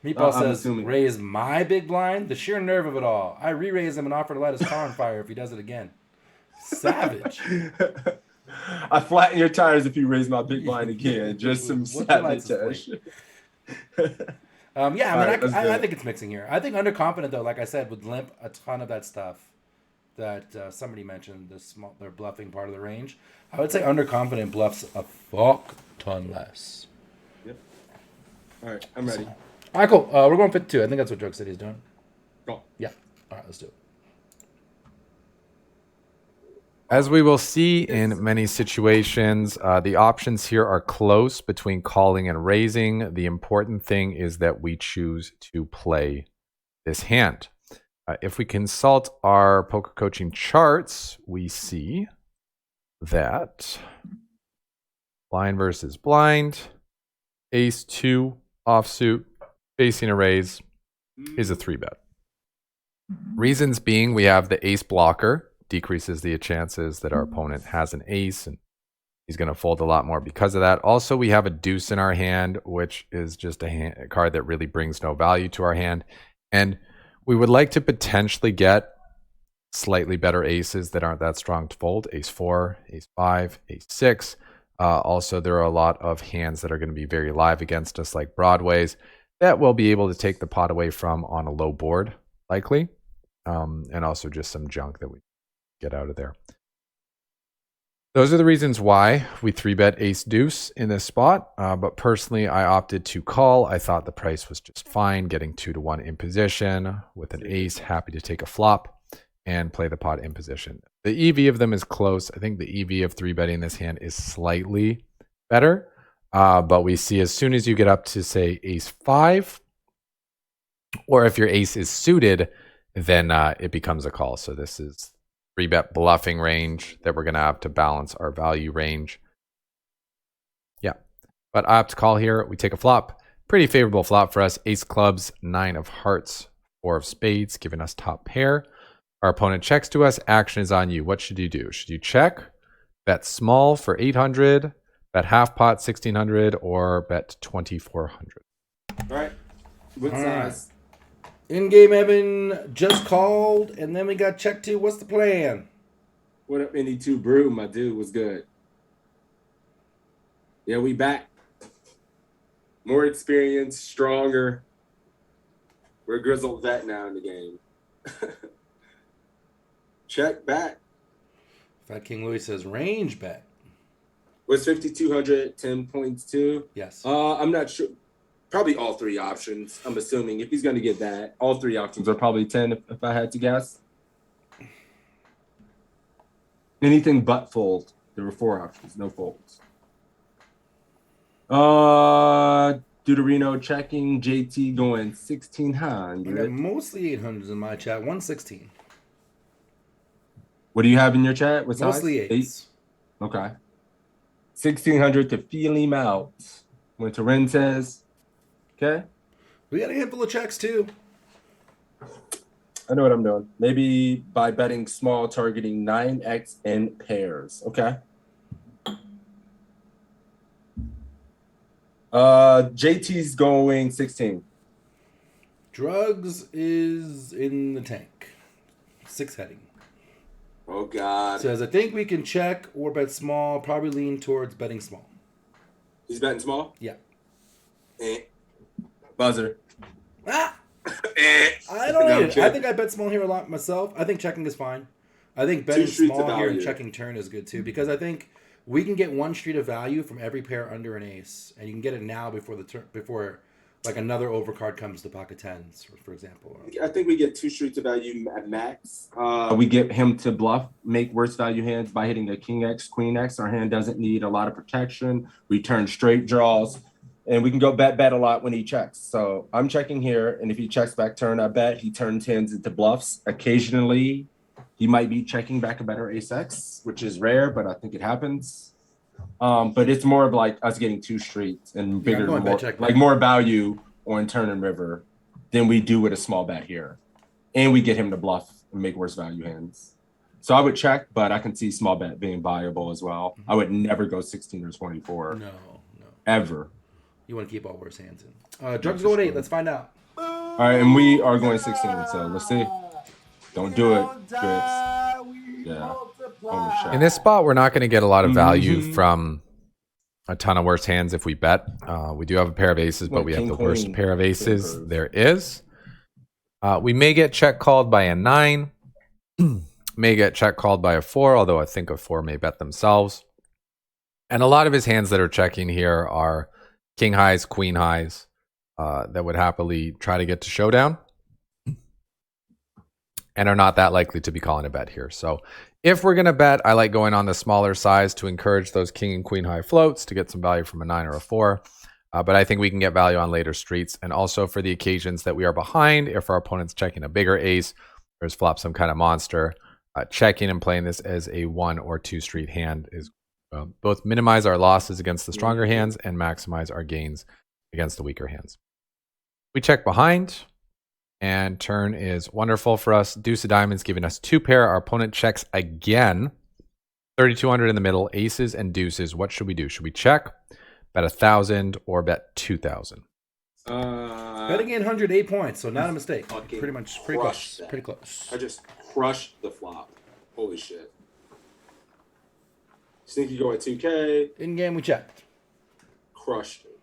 Meatball says, raise my big blind. The sheer nerve of it all. I re-raise him and offer to light his car on fire if he does it again. Savage. I flatten your tires if you raise my big blind again. Just some sabotage. I think it's mixing here. I think underconfident, though, like I said, would limp a ton of that stuff that somebody mentioned, their bluffing part of the range. I would say underconfident bluffs a fuck ton less. Yep. All right, I'm ready. All right, cool. We're going 52. I think that's what Drug City is doing. Cool. Yeah. All right, let's do it. As we will see in many situations, the options here are close between calling and raising. The important thing is that we choose to play this hand. If we consult our poker coaching charts, we see that Blind versus blind. Ace 2 offsuit facing a raise is a 3-bet. Reasons being, we have the ace blocker, decreases the chances that our opponent has an ace, and he's going to fold a lot more because of that. Also, we have a deuce in our hand, which is just a card that really brings no value to our hand. And we would like to potentially get slightly better aces that aren't that strong to fold. Ace 4, ace 5, ace 6. Also, there are a lot of hands that are going to be very live against us, like Broadways, that we'll be able to take the pot away from on a low board, likely. And also just some junk that we get out of there. Those are the reasons why we 3-bet ace deuce in this spot. But personally, I opted to call. I thought the price was just fine, getting 2-1 in position with an ace, happy to take a flop and play the pot in position. The EV of them is close. I think the EV of 3-betting this hand is slightly better. But we see as soon as you get up to, say, ace 5, or if your ace is suited, then it becomes a call. So this is 3-bet bluffing range that we're going to have to balance our value range. Yeah, but I opt to call here. We take a flop. Pretty favorable flop for us. Ace clubs, 9 of hearts, 4 of spades, giving us top pair. Our opponent checks to us. Action is on you. What should you do? Should you check, bet small for 800, bet half pot 1600, or bet 2400? All right. What size? In-game Evan just called, and then we got check 2. What's the plan? What up, ND2 Brew? My dude was good. Yeah, we back. More experience, stronger. We're a grizzled vet now in the game. Check back. Fat King Louis says range bet. Was 5,200 10 points too? Yes. I'm not sure. Probably all 3 options. I'm assuming if he's going to get that, all 3 options are probably 10 if I had to guess. Anything but fold. There were 4 options, no folds. Deuterino checking, JT going 1,600. I got mostly 800s in my chat. 116. What do you have in your chat? What size? Mostly 8s. Okay. 1,600 to feel him out. When Taren says, okay. We got a handful of checks too. I know what I'm doing. Maybe by betting small, targeting 9x in pairs. Okay. JT's going 16. Drugs is in the tank. 6 heading. Oh, God. Says, I think we can check or bet small. Probably lean towards betting small. He's betting small? Yeah. Buzzer. I don't know. I think I bet small here a lot myself. I think checking is fine. I think betting small here and checking turn is good too, because I think we can get 1 street of value from every pair under an ace, and you can get it now before the turn, before like another overcard comes to pocket 10s, for example. I think we get 2 streets of value at max. We get him to bluff, make worse value hands by hitting a king X, queen X. Our hand doesn't need a lot of protection. We turn straight draws, and we can go bet a lot when he checks. So I'm checking here, and if he checks back turn, I bet he turns hands into bluffs. Occasionally, he might be checking back a better ace X, which is rare, but I think it happens. But it's more of like us getting 2 streets and bigger, more value on turn and river than we do with a small bet here. And we get him to bluff and make worse value hands. So I would check, but I can see small bet being viable as well. I would never go 16 or 24. No. Ever. You want to keep all worse hands in. Drugs going 8. Let's find out. All right, and we are going 16, so let's see. Don't do it, Chris. Yeah. In this spot, we're not going to get a lot of value from a ton of worse hands if we bet. We do have a pair of aces, but we have the worst pair of aces there is. We may get check called by a 9. May get check called by a 4, although I think a 4 may bet themselves. And a lot of his hands that are checking here are king highs, queen highs, that would happily try to get to showdown and are not that likely to be calling a bet here. So if we're going to bet, I like going on the smaller size to encourage those king and queen high floats to get some value from a 9 or a 4. But I think we can get value on later streets. And also for the occasions that we are behind, if our opponent's checking a bigger ace, or has flopped some kind of monster, checking and playing this as a 1 or 2 street hand is Both minimize our losses against the stronger hands and maximize our gains against the weaker hands. We check behind, and turn is wonderful for us. Deuce of diamonds giving us 2 pair. Our opponent checks again. 3,200 in the middle, aces and deuces. What should we do? Should we check, bet 1,000, or bet 2,000? Betting in 108 points, so not a mistake. Pretty close. That. Pretty close. I just crushed the flop. Holy shit. Sneaky go at 2K. In game, we checked. Crushed it.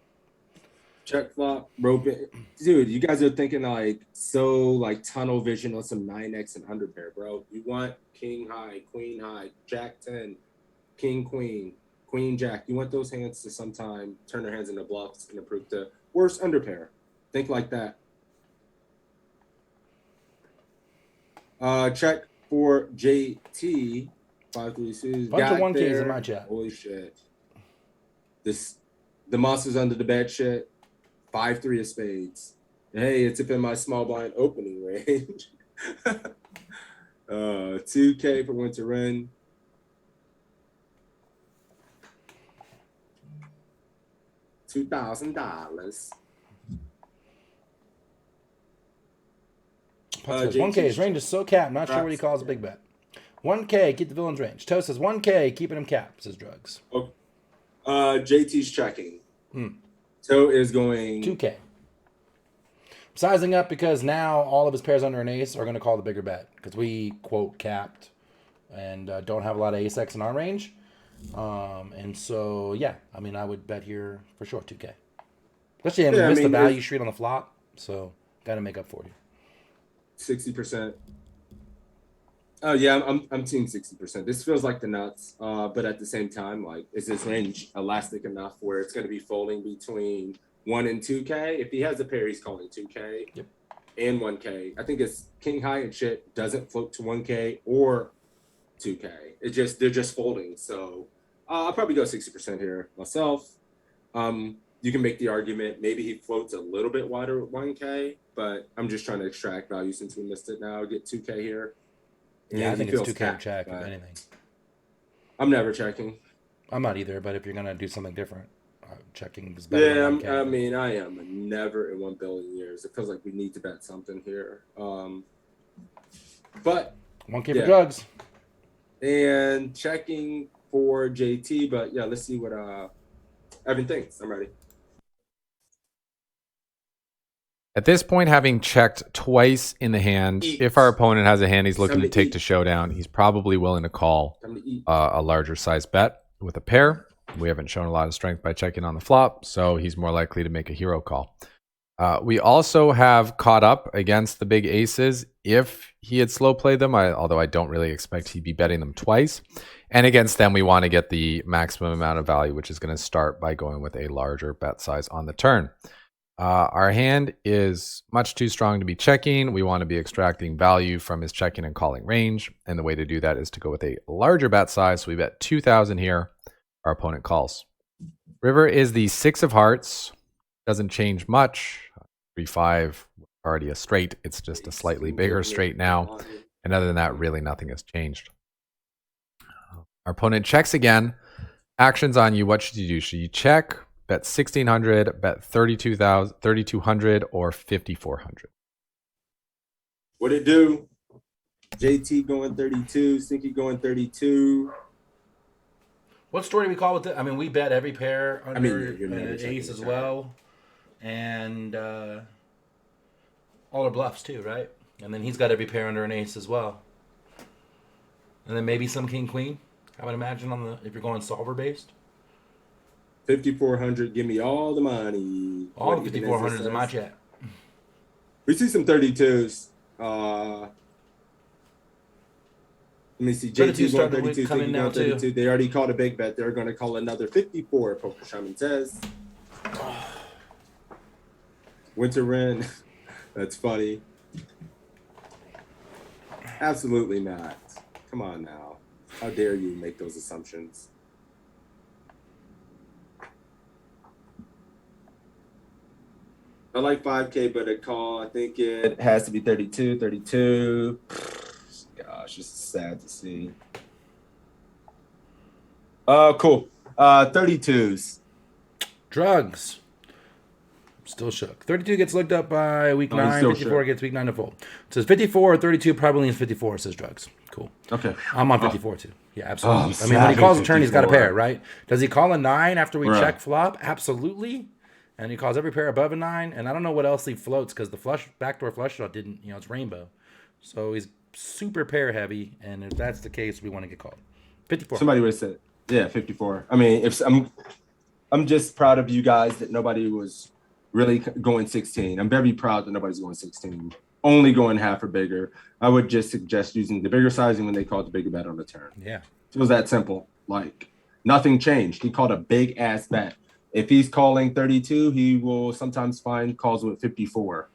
Check flop, rope it. Dude, you guys are thinking like tunnel vision on some 9X and under pair, bro. You want king high, queen high, jack 10, king queen, queen jack. You want those hands to sometime turn their hands into bluffs and improve the worst under pair. Think like that. Check for JT. 5-3 suits. Bunch of 1Ks in my chat. Holy shit. The monster's under the bed shit. 5-3 of spades. Hey, it's up in my small blind opening range. 2K for winter run. $2,000. 1K. His range is so capped. Not sure what he calls a big bet. 1K, keep the villain's range. Toe says 1K, keeping him capped, says Drugs. Okay. JT's checking. Toe is going 2K. Sizing up because now all of his pairs under an ace are going to call the bigger bet because we, quote, capped and don't have a lot of ace-X in our range. And so, yeah, I mean, I would bet here for sure 2K. Especially, we missed the value street on the flop, so got to make up for you. 60%. Oh yeah, I'm team 60%. This feels like the nuts, but at the same time, like, is this range elastic enough where it's going to be folding between 1 and 2K? If he has a pair, he's calling 2K and 1K. I think it's king high and shit doesn't float to 1K or 2K. They're just folding. So I'll probably go 60% here myself. You can make the argument maybe he floats a little bit wider with 1K, but I'm just trying to extract value since we missed it now. Get 2K here. Yeah, I think it's 2K check, if anything. I'm never checking. I'm not either, but if you're going to do something different, checking is better than 1K. I mean, I am a never in 1 billion years. It feels like we need to bet something here. But 1K for Drugs. And checking for JT, but yeah, let's see what Evan thinks. I'm ready. At this point, having checked twice in the hand, if our opponent has a hand he's looking to take to showdown, he's probably willing to call a larger size bet with a pair. We haven't shown a lot of strength by checking on the flop, so he's more likely to make a hero call. We also have caught up against the big aces if he had slow played them, although I don't really expect he'd be betting them twice. And against them, we want to get the maximum amount of value, which is going to start by going with a larger bet size on the turn. Our hand is much too strong to be checking. We want to be extracting value from his checking and calling range. And the way to do that is to go with a larger bet size. So we bet 2,000 here. Our opponent calls. River is the 6 of hearts. Doesn't change much. 3-5, already a straight. It's just a slightly bigger straight now. And other than that, really nothing has changed. Our opponent checks again. Actions on you. What should you do? Should you check? Bet 1,600, bet 3,200, or 5,400. What it do? JT going 32, Stinky going 32. What story do we call with it? I mean, we bet every pair under an ace as well. And all our bluffs too, right? And then he's got every pair under an ace as well. And then maybe some king queen, I would imagine, if you're going solver based. 5,400, give me all the money. All the 5,400s in my chat. We see some 32s. Let me see. JT going 32, Stinky going 32. They already called a big bet. They're going to call another 54, Poker Shaman says. Winter Wren. That's funny. Absolutely not. Come on now. How dare you make those assumptions? I like 5K, but a call, I think it has to be 32. Gosh, it's sad to see. Cool. 32s. Drugs. Still shook. 32 gets looked up by week 9. 54 gets week 9 to fold. It says 54 or 32 probably leans 54. Says drugs. Cool. Okay. I'm on 54 too. Yeah, absolutely. I mean, when he calls a turn, he's got a pair, right? Does he call a 9 after we check flop? Absolutely. And he calls every pair above a 9. And I don't know what else he floats because the backdoor flush draw didn't, it's rainbow. So he's super pair heavy. And if that's the case, we want to get called. 54. Somebody would have said, yeah, 54. I mean, if I'm just proud of you guys that nobody was really going 16. I'm very proud that nobody's going 16. Only going half or bigger. I would just suggest using the bigger sizing when they call the bigger bet on the turn. Yeah. It was that simple. Like, nothing changed. He called a big ass bet. If he's calling 32, he will sometimes find calls with 54.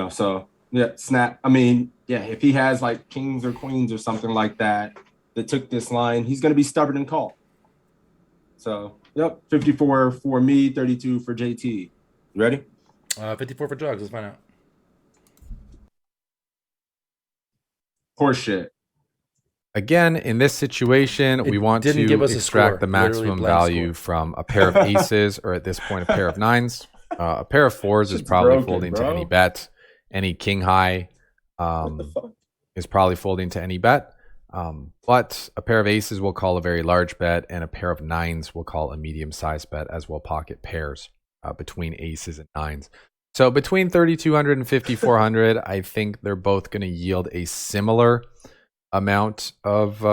So yeah, snap. I mean, yeah, if he has like kings or queens or something like that took this line, he's going to be stubborn and call. So, yep, 54 for me, 32 for JT. You ready? 54 for drugs. Let's find out. Horse shit. Again, in this situation, we want to extract the maximum value from a pair of aces, or at this point, a pair of 9s. A pair of 4s is probably folding to any bet. Any king high is probably folding to any bet. But a pair of aces will call a very large bet, and a pair of 9s will call a medium-sized bet, as will pocket pairs between aces and 9s. So between 3,200 and 5,400, I think they're both going to yield a similar amount of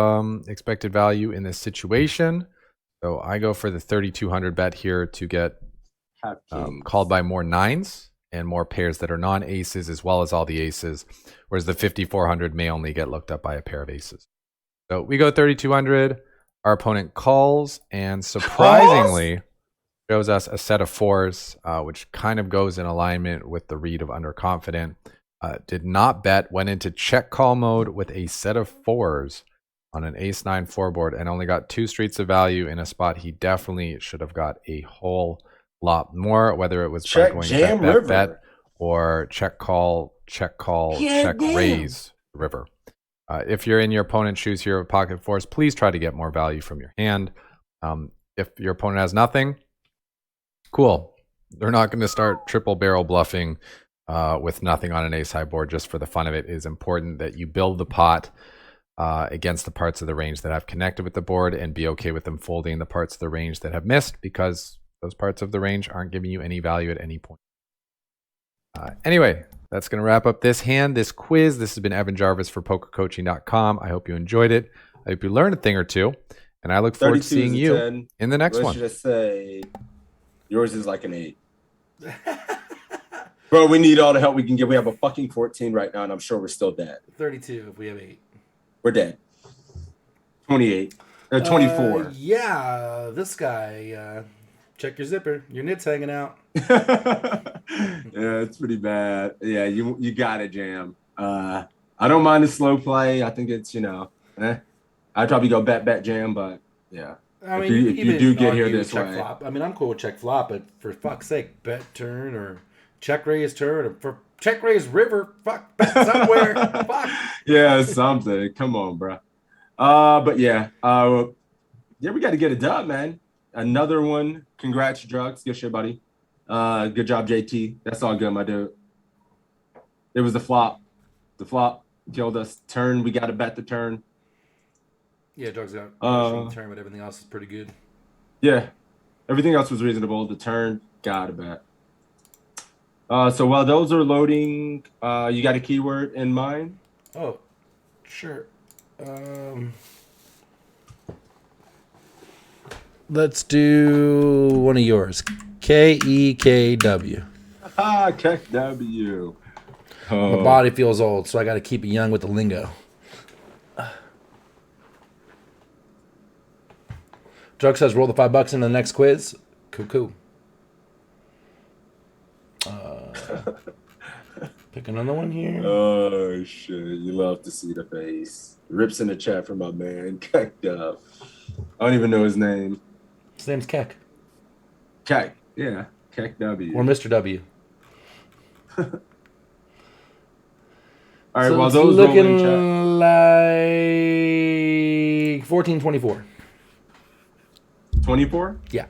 expected value in this situation. So I go for the 3,200 bet here to get called by more 9s and more pairs that are non-aces, as well as all the aces, whereas the 5,400 may only get looked up by a pair of aces. So we go 3,200. Our opponent calls, and surprisingly shows us a set of 4s, which kind of goes in alignment with the read of underconfident. Did not bet, went into check call mode with a set of 4s on an ace-9 4 board, and only got 2 streets of value in a spot he definitely should have got a whole lot more, whether it was by going bet, or check call, check raise river. If you're in your opponent's shoes here with pocket 4s, please try to get more value from your hand. If your opponent has nothing, cool. They're not going to start triple barrel bluffing with nothing on an ace high board just for the fun of it. It is important that you build the pot against the parts of the range that have connected with the board, and be okay with them folding the parts of the range that have missed, because those parts of the range aren't giving you any value at any point. Anyway, that's going to wrap up this hand, this quiz. This has been Evan Jarvis for PokerCoaching.com. I hope you enjoyed it. I hope you learned a thing or two, and I look forward to seeing you 10. in the next one. Let's just say yours is like an 8. Bro, we need all the help we can get. We have a fucking 14 right now, and I'm sure we're still dead. 32 if we have 8. We're dead. 28. 24. Yeah, this guy. Check your zipper. Your nit's hanging out. Yeah, it's pretty bad. Yeah, you got it, Jam. I don't mind the slow play. I think it's, I'd probably go bet Jam, but yeah. I mean, if you do get here this way. Flop. I mean, I'm cool with check flop, but for fuck's sake, bet turn or check raise turn or for check raise river. Fuck, bet somewhere. Fuck. Yeah, something. Come on, bro. But yeah, we got to get it done, man. Another one. Congrats, Drugs. Good shit, buddy. Good job, JT. That's all good, my dude. It was the flop. The flop killed us. Turn. We got to bet the turn. Yeah, Drugs got the turn, but everything else is pretty good. Yeah, everything else was reasonable. The turn, got to bet. So while those are loading, you got a keyword in mind? Oh, sure. Let's do one of yours. KEKW. KEKW. Oh. My body feels old, so I got to keep it young with the lingo. Drug says roll the $5 into the next quiz. Cool. Pick another one here. Oh, shit. You love to see the face. Rips in the chat from my man. Kecked up. I don't even know his name. His name's Keck. Keck. Yeah. Keck W. Or Mr. W. All right, so while it's those looking rolling chat. like 14-24. 24? Yeah.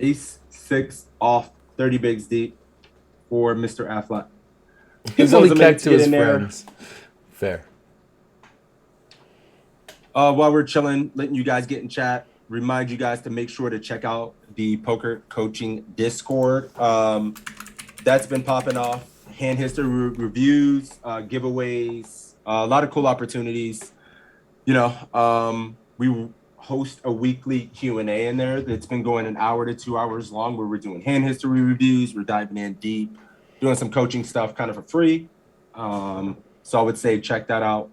Ace 6 off, 30 bigs deep for Mr. Affleck. He's only kept to his friends. Fair. While we're chilling, letting you guys get in chat, remind you guys to make sure to check out the poker coaching Discord. That's been popping off. Hand history reviews, giveaways, a lot of cool opportunities. You know, we host a weekly Q&A in there that's been going an hour to 2 hours long, where we're doing hand history reviews, we're diving in deep, doing some coaching stuff kind of for free. So I would say check that out.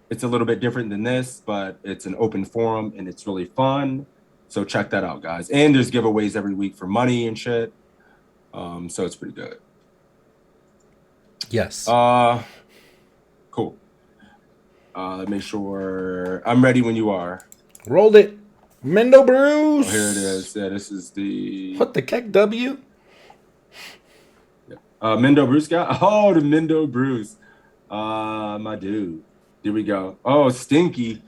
It's a little bit different than this, but it's an open forum and it's really fun. So check that out, guys. And there's giveaways every week for money and shit. So it's pretty good. Yes. Cool. Make sure I'm ready when you are. Rolled it. Mendo Bruce. Oh, here it is. Yeah, this is the... What the heck, W? Mendo Bruce guy? Oh, the Mendo Bruce. My dude. Here we go. Oh, Stinky.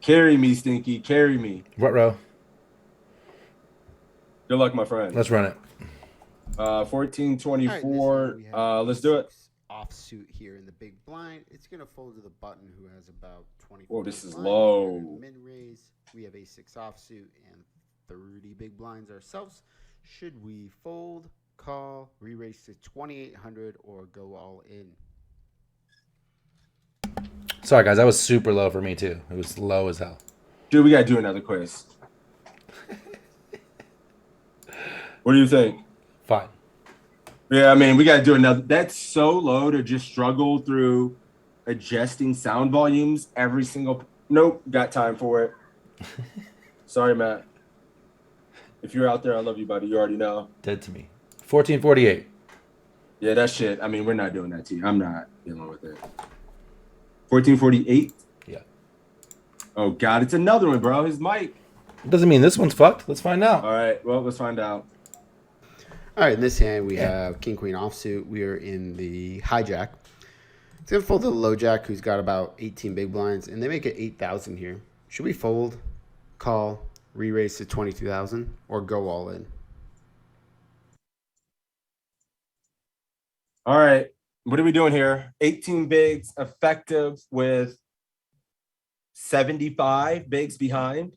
Carry me, Stinky. Carry me. What row? Good luck, my friend. Let's run it. 1424. Let's do it. Offsuit here in the big blind. It's going to fold to the button who has about 20. Oh, this is low. Mid raise. We have a 6 offsuit and 30 big blinds ourselves. Should we fold, call, re-raise to 2,800, or go all in? Sorry, guys. That was super low for me, too. It was low as hell. Dude, we got to do another quiz. What do you think? Fine. Yeah, I mean, we got to do another. That's so low to just struggle through adjusting sound volumes every single. Nope, got time for it. Sorry, Matt. If you're out there, I love you, buddy. You already know. Dead to me. 1448. Yeah, that shit. I mean, we're not doing that to you. I'm not dealing with it. 1448? Yeah. Oh, God. It's another one, bro. His mic. Doesn't mean this one's fucked. Let's find out. All right. Well, let's find out. All right, in this hand, we have King, Queen offsuit. We are in the hijack. It's going to fold to the low jack, who's got about 18 big blinds, and they make it 8,000 here. Should we fold, call, re-raise to 22,000, or go all in? All right. What are we doing here? 18 bigs effective with 75 bigs behind.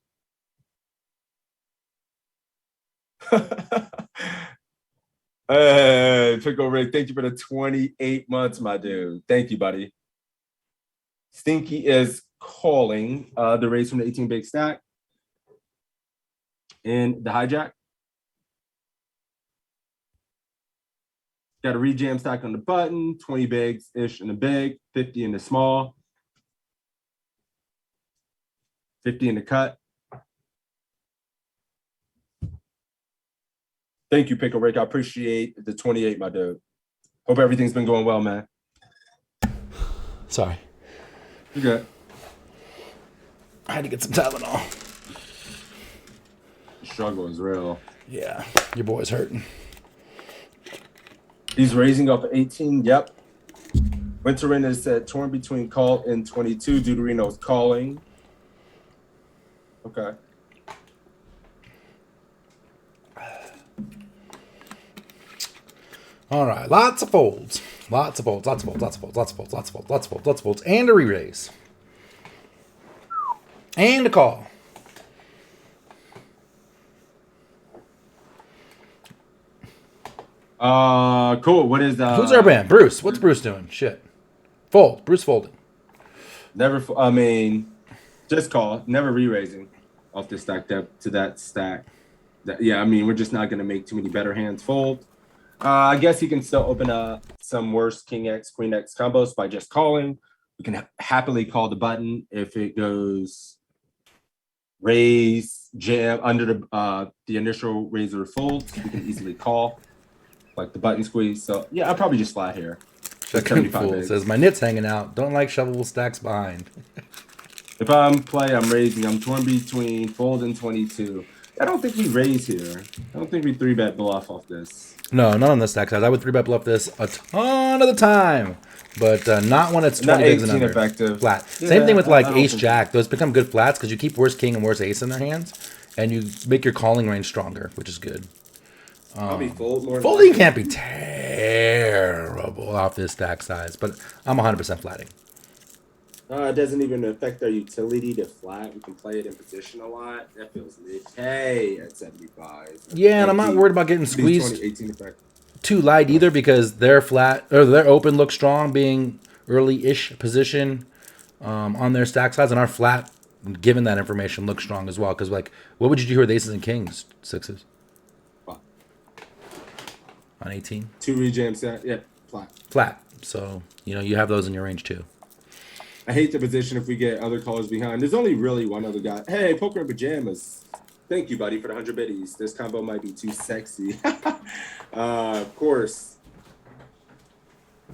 Pickle Rick, thank you for the 28 months, my dude. Thank you, buddy. Stinky is calling the raise from the 18 big stack in the hijack. Got a rejam stack on the button, 20 bigs-ish in the big, 50 in the small, 50 in the cut. Thank you, Pickle Rick. I appreciate the 28, my dude. Hope everything's been going well, man. Sorry. You're good. I had to get some Tylenol. The struggle is real. Yeah, your boy's hurting. He's raising off 18. Yep. Winterina said torn between call and 22. Deuterino's calling. Okay. All right, lots of folds. Lots of folds, lots of folds, lots of folds, lots of folds, lots of folds, lots of folds, lots of folds, and a re-raise. And a call. Cool. What is Who's our band? Bruce. What's Bruce doing? Shit. Fold. Bruce folded. Never. I mean, just call. Never re-raising off this stack to that stack. Yeah. I mean, we're just not gonna make too many better hands fold. I guess he can still open up some worse King X, Queen X combos by just calling. We can happily call the button if it goes raise, jam under the initial razor fold. We can easily call like the button squeeze. So yeah, I'll probably just flat here. Fool says my nit's hanging out. Don't like shovelable stacks behind. If I'm I'm raising. I'm torn between fold and 22. I don't think we raise here. I don't think we 3-bet bluff off this. No, not on this stack size. I would 3-bet bluff this a ton of the time. but not when it's Not 20 bigs and 18 under. effective. Flat. Yeah, Same thing with like I don't ace think- jack. Those become good flats because you keep worse king and worse ace in their hands, and you make your calling range stronger, which is good. Probably fold more. Folding can't be terrible off this stack size, but I'm 100% flatting. It doesn't even affect our utility to flat. We can play it in position a lot. That feels lit. Hey, at 75. Yeah, and I'm not worried about getting squeezed 20, 18 effect. too light either because their flat or their open looks strong, being early-ish position on their stack size, and our flat, given that information, looks strong as well. Because like, what would you do here with aces and kings, sixes? On 18? 2 rejams, yeah, flat. Flat. So, you have those in your range too. I hate the position if we get other callers behind. There's only really one other guy. Hey, Poker in Pajamas. Thank you, buddy, for the 100 biddies. This combo might be too sexy. Of course.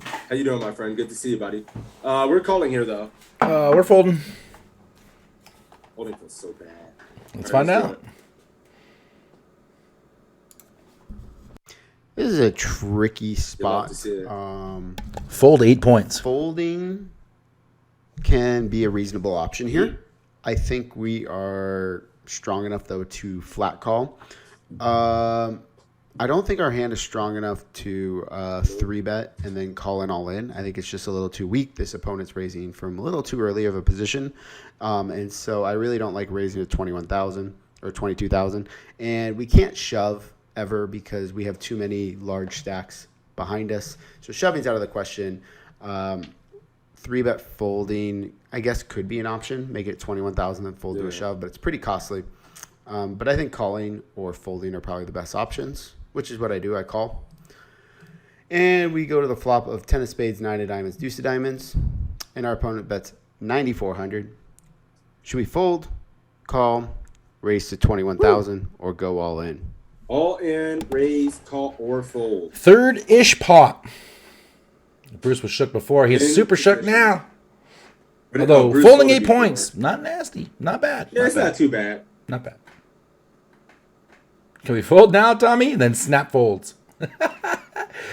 How you doing, my friend? Good to see you, buddy. We're calling here, though. We're folding. Holding feels so bad. Let's find out. This is a tricky spot. to see it. Fold 8 points. Folding can be a reasonable option here. I think we are strong enough, though, to flat call. I don't think our hand is strong enough to 3-bet and then call in all in. I think it's just a little too weak. This opponent's raising from a little too early of a position. And so I really don't like raising to 21,000 or 22,000. And we can't shove ever because we have too many large stacks behind us. So shoving's out of the question. 3-bet folding, I guess, could be an option. Make it 21,000 and fold to a shove, but it's pretty costly. But I think calling or folding are probably the best options, which is what I do. I call. And we go to the flop of 10 of spades, 9 of diamonds, deuce of diamonds. And our opponent bets 9,400. Should we fold, call, raise to 21,000, or go all in? All in, raise, call, or fold. Third-ish pot. Bruce was shook before. He's In super shook position. now. But Although Bruce folding folded 8 before. points, not nasty, not bad. Yeah, it's not too bad. Not bad. Can we fold now, Tommy? Then snap folds.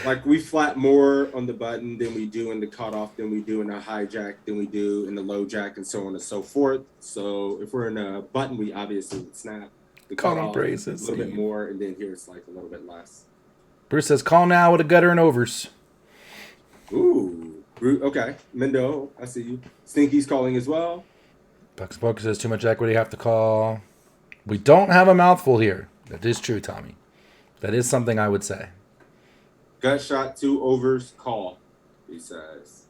Like we flat more on the button than we do in the cutoff, than we do in the hijack, than we do in the low jack, and so on and so forth. So if we're in a button, we obviously would snap. The Call cutoff braces. a little bit more, and then here it's like a little bit less. Bruce says, call now with a gutter and overs. Ooh, okay. Mendo, I see you. Stinky's calling as well. Bucks Poker says, too much equity, have to call. We don't have a mouthful here. That is true, Tommy. That is something I would say. Gut shot, 2 overs, call, he says.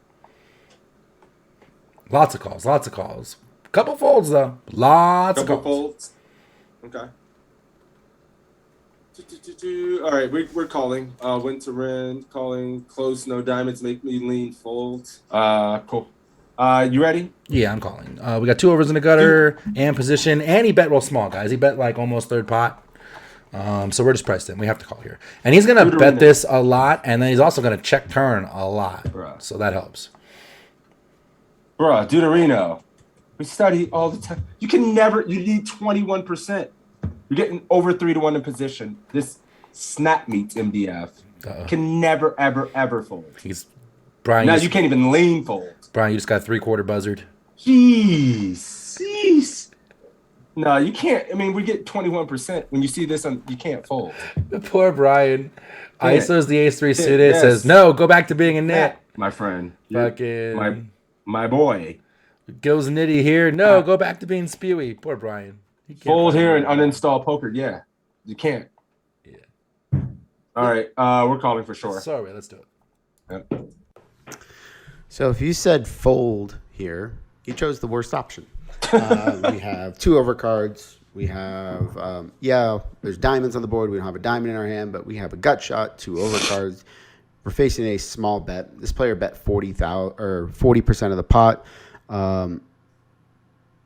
Lots of calls, lots of calls. Couple folds, though. Lots Couple of calls. folds. Okay. All right, we're calling. Winter calling. Close, no diamonds, make me lean, fold. Cool. You ready? Yeah, I'm calling. We got 2 overs in the gutter and position, and he bet real small, guys. He bet like almost third pot. So we're just priced in. We have to call here. And he's going to bet this a lot, and then he's also going to check turn a lot. Bruh. So that helps. Bruh, Deuterino. We study all the time. You need 21%. You're getting over 3-1 in position. This snap meets MDF. Can never, ever, ever fold. Brian. Now you can't even lean fold. Brian, you just got 3/4 buzzard. Jeez. No, you can't. I mean, we get 21%. When you see this, you can't fold. Poor Brian. Yeah. ISO's the ace 3 suited. Yes. Says, no, go back to being a nit. My friend. Fucking. My boy. Goes nitty here. No, go back to being spewy. Poor Brian. Fold here and uninstall poker. Yeah. You can't. Yeah. All right. We're calling for sure. Sorry, let's do it. Yeah. So if you said fold here, you chose the worst option. We have 2 overcards. We have, there's diamonds on the board. We don't have a diamond in our hand, but we have a gut shot, 2 overcards. We're facing a small bet. This player bet 40% of the pot.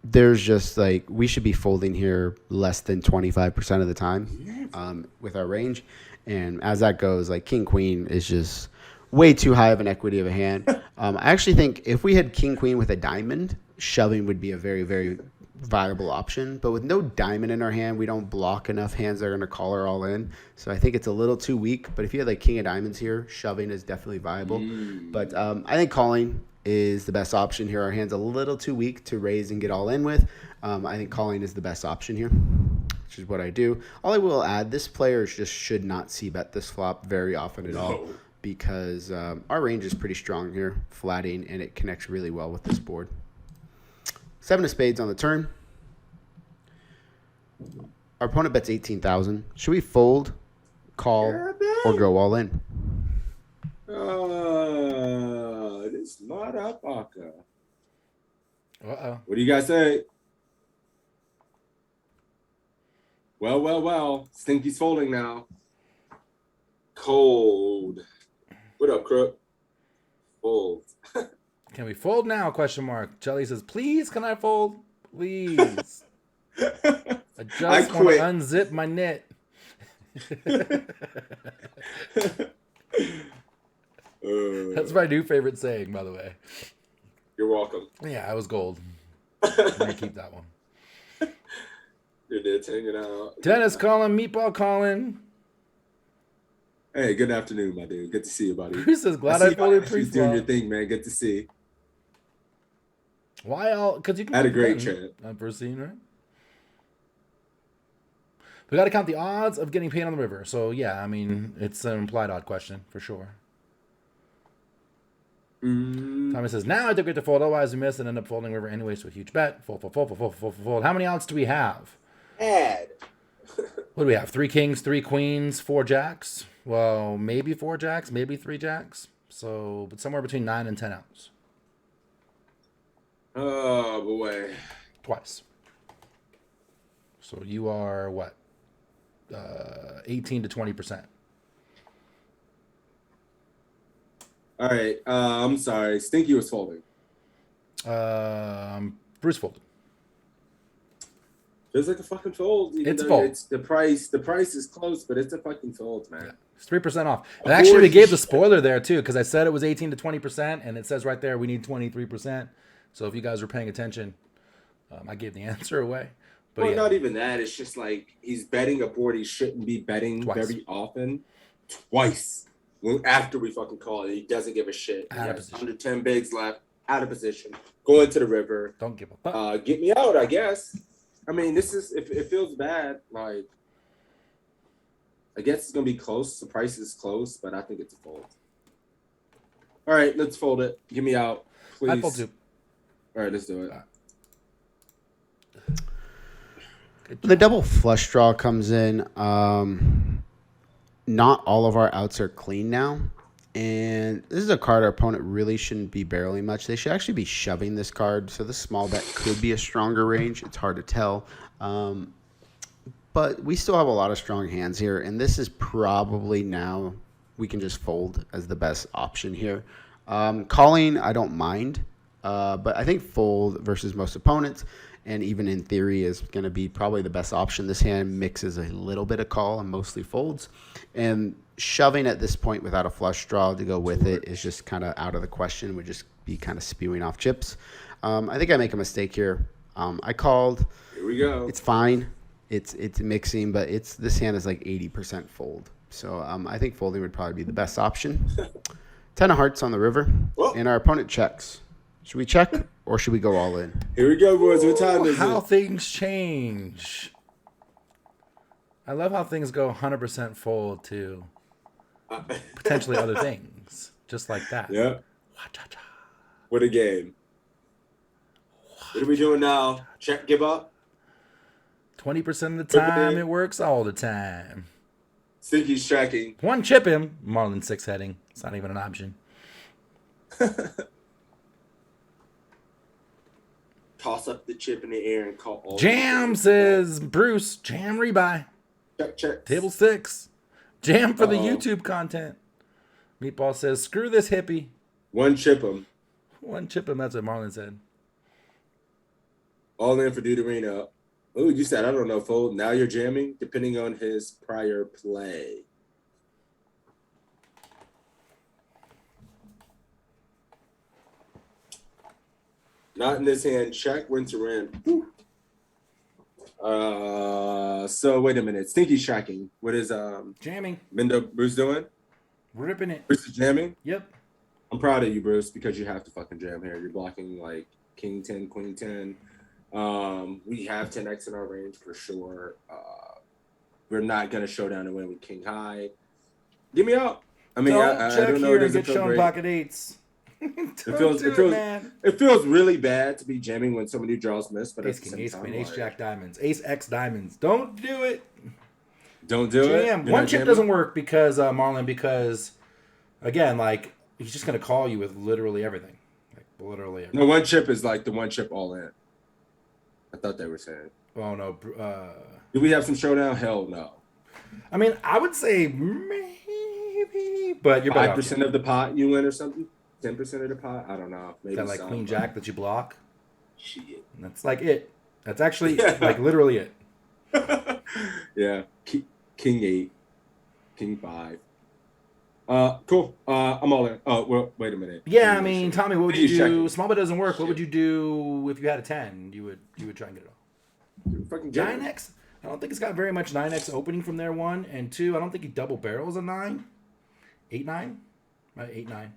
There's just we should be folding here less than 25% of the time with our range. And as that goes, king queen is just way too high of an equity of a hand. I actually think if we had king queen with a diamond, shoving would be a very, very viable option. But with no diamond in our hand, we don't block enough hands that are going to call her all in. So I think it's a little too weak. But if you had like king of diamonds here, shoving is definitely viable. But I think calling is the best option here. Our hand's a little too weak to raise and get all in with. I think calling is the best option here, which is what I do. All I will add, this player just should not c-bet this flop very often at all, because our range is pretty strong here, flatting, and it connects really well with this board. 7 of spades on the turn. Our opponent bets 18,000. Should we fold, call, or go all in? It's not up, Aka. Uh-oh. What do you guys say? Well. Stinky's folding now. Cold. What up, Crook? Fold. Can we fold now? Question mark. Jelly says, please, can I fold? Please. I just want to unzip my knit. That's my new favorite saying, by the way. You're welcome. Yeah, I was gold. I'm going to keep that one. Your dad's hanging out. Dennis calling, Meatball calling. Hey, good afternoon, my dude. Good to see you, buddy. Bruce says, glad I folded pre-flop. Doing your thing, man. Good to see. Why all? Because you can had a great chat. I've first seen, right? We got to count the odds of getting paid on the river. So, yeah, I mean, it's an implied odd question for sure. Tommy says, now I took it to fold. Otherwise, we miss and end up folding river anyway. So, a huge bet. Fold. How many odds do we have? Add. What do we have? 3 kings, 3 queens, 4 jacks. Well, maybe 4 jacks, maybe 3 jacks. So, but somewhere between 9 and 10 outs. Oh, boy. Twice. So you are what? 18 to 20%. All right. I'm sorry. Stinky was folding. Bruce folded. Feels like a fucking fold. It's a fold. It's the price is close, but it's a fucking fold, man. Yeah. It's 3% off. And actually, we gave the spoiler there too, because I said it was 18 to 20%, and it says right there we need 23%. So if you guys are paying attention, I gave the answer away. But well, yeah. Not even that. It's just like he's betting a board he shouldn't be betting very often. Twice. After we fucking call it, he doesn't give a shit. Out of position. Under 10 bigs left, out of position, going to the river. Don't give a fuck. Get me out, I guess. I mean, this is if it feels bad. Like, I guess it's gonna be close. The price is close, but I think it's a fold. All right, let's fold it. Get me out, please. I fold too. All right, let's do it. The double flush draw comes in. Not all of our outs are clean now. And this is a card our opponent really shouldn't be barreling much. They should actually be shoving this card. So this small bet could be a stronger range. It's hard to tell. But we still have a lot of strong hands here. And this is probably now we can just fold as the best option here. Calling, I don't mind. But I think fold versus most opponents, and even in theory, is going to be probably the best option. This hand mixes a little bit of call and mostly folds. And shoving at this point without a flush draw to go with it is just kind of out of the question. Would just be kind of spewing off chips. I think I make a mistake here. I called. Here we go. It's fine. It's mixing, but this hand is like 80% fold. So I think folding would probably be the best option. 10 of hearts on the river, and our opponent checks. Should we check or should we go all in? Here we go, boys. What time is How it? things change. I love how things go 100% fold to potentially other things, just like that. Yeah. What a game. What are we doing now? Check, give up? 20% of the time, it works all the time. Stinky's tracking. One chip him. Marlin 6 heading. It's not even an option. Toss up the chip in the air and call all. Jam, says Bruce. Jam rebuy. Check. Table 6. Jam for the YouTube content. Meatball says, screw this hippie. One chip him. One chip him. That's what Marlon said. All in for Deuterino. Oh, you said, I don't know, fold. Now you're jamming, depending on his prior play. Not in this hand. Check, rinse, or in. So wait a minute. Stinky's tracking. What is Jamming. Mendo Bruce doing? Ripping it. Bruce is jamming? Yep. I'm proud of you, Bruce, because you have to fucking jam here. You're blocking like King 10, Queen 10. We have 10x in our range for sure. We're not gonna show down and win with King High. Give me up. I mean, I check don't know. here It and doesn't get feel shown great. pocket eights. It feels really bad to be jamming when so many draws miss. But Ace at the King, same Ace time, Queen, Ace like, Jack diamonds, Ace X diamonds. Don't do it. don't do it. Jam. You're One not chip jamming? doesn't work because Marlon. Because again, like he's just gonna call you with literally everything. Like literally everything. No, one chip is like the one chip all in. I thought they were saying. Oh no. Do we have some showdown? Hell no. I mean, I would say maybe, but you're better 5% of the pot you win or something. 10% of the pot. I don't know. Maybe that like some, Queen but- Jack that you block. Shit. And that's like it. That's actually Yeah. like literally it. Yeah. King 8. King 5. Cool. I'm all in. Oh, well, wait a minute. Yeah, I mean, Tommy, what would you He's do? checking. Small bet doesn't work. What would you do if you had a 10? You would try and get it off. Fucking jam. 9x? I don't think it's got very much 9x opening from there, 1. And 2, I don't think he double barrels a 9. 8-9? 8-9.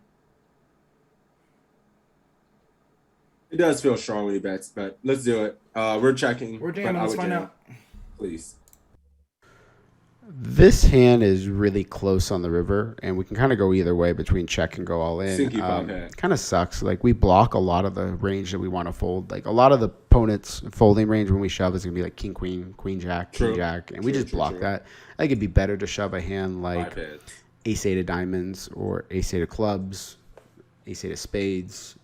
It does feel strong when he bets, but let's do it. We're checking. We're but jamming. I Let's would find jam. out. Please. This hand is really close on the river, and we can kind of go either way between check and go all in. Sinky pop hand. Kind of sucks. Like, we block a lot of the range that we want to fold. Like, a lot of the opponent's folding range when we shove is going to be like king, queen, queen, jack, king, True. jack, and we True, just true, block true. that. I think it'd be better to shove a hand like iPads. ace eight of diamonds or ace eight of clubs, ace eight of spades,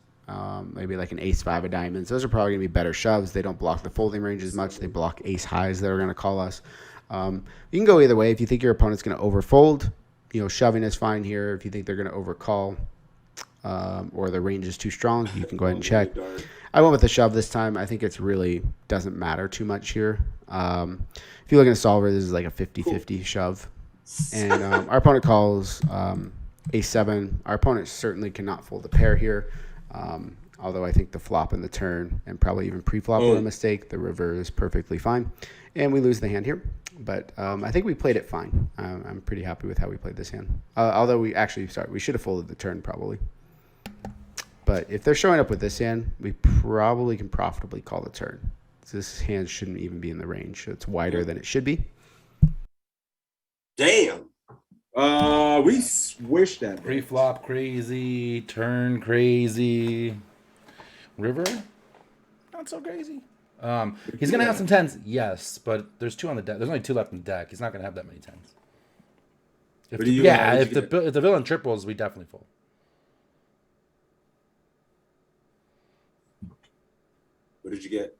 maybe like an ace five of diamonds. Those are probably going to be better shoves. They don't block the folding range as much. They block ace highs that are going to call us. You can go either way. If you think your opponent's going to overfold, shoving is fine here. If you think they're going to overcall or the range is too strong, you can go ahead and check. I went with the shove this time. I think it's really doesn't matter too much here. If you look at a solver, this is like a 50-50 shove. And our opponent calls a7. Our opponent certainly cannot fold a pair here. Although I think the flop and the turn and probably even pre-flop were a mistake. The river is perfectly fine. And we lose the hand here. But I think we played it fine. I'm pretty happy with how we played this hand. Although we should have folded the turn probably. But if they're showing up with this hand, we probably can profitably call the turn. This hand shouldn't even be in the range. It's wider than it should be. Damn. We swished that. Pre-flop crazy, turn crazy, river, not so crazy. He's gonna have some 10s, yes, but there's 2 on the deck. There's only 2 left in the deck. He's not gonna have that many 10s. If the villain triples, we definitely fold. What did you get?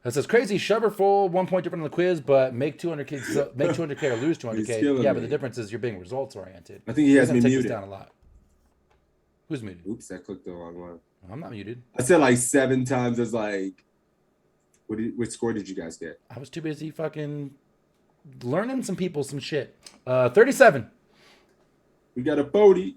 It says crazy shover full, 1 point different on the quiz, but make 200k, make 200k or lose 200k. Yeah, but the difference is you're being results oriented. I think he has me take muted. this down a lot. Who's muted? Oops, I clicked the wrong one. I'm not muted. I said like 7 times. It's like, what score did you guys get? I was too busy fucking learning some people some shit. 37. We got a 40.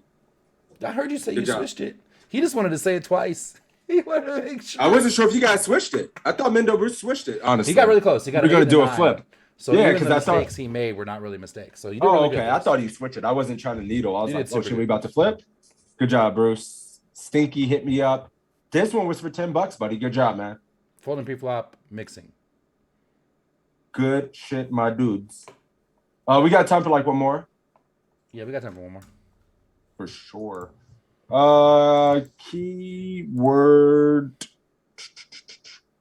I heard you say Good you job. switched it. He just wanted to say it twice. He wanted to make sure. I wasn't sure if you guys switched it. I thought Mendo Bruce switched it. Honestly, He got really close. He got. We're gonna an 8 do and a 9. flip. So Yeah, even 'cause the I thought- mistakes he made were not really mistakes. So you did Oh, really okay. good. I thought he switched it. I wasn't trying to needle. I was You like, did oh, super shit, good. we about to flip? Good job, Bruce. Stinky hit me up. This one was for $10, buddy. Good job, man. Folding pre-flop, mixing. Good shit, my dudes. We got time for like one more? Yeah, we got time for one more. For sure. Keyword.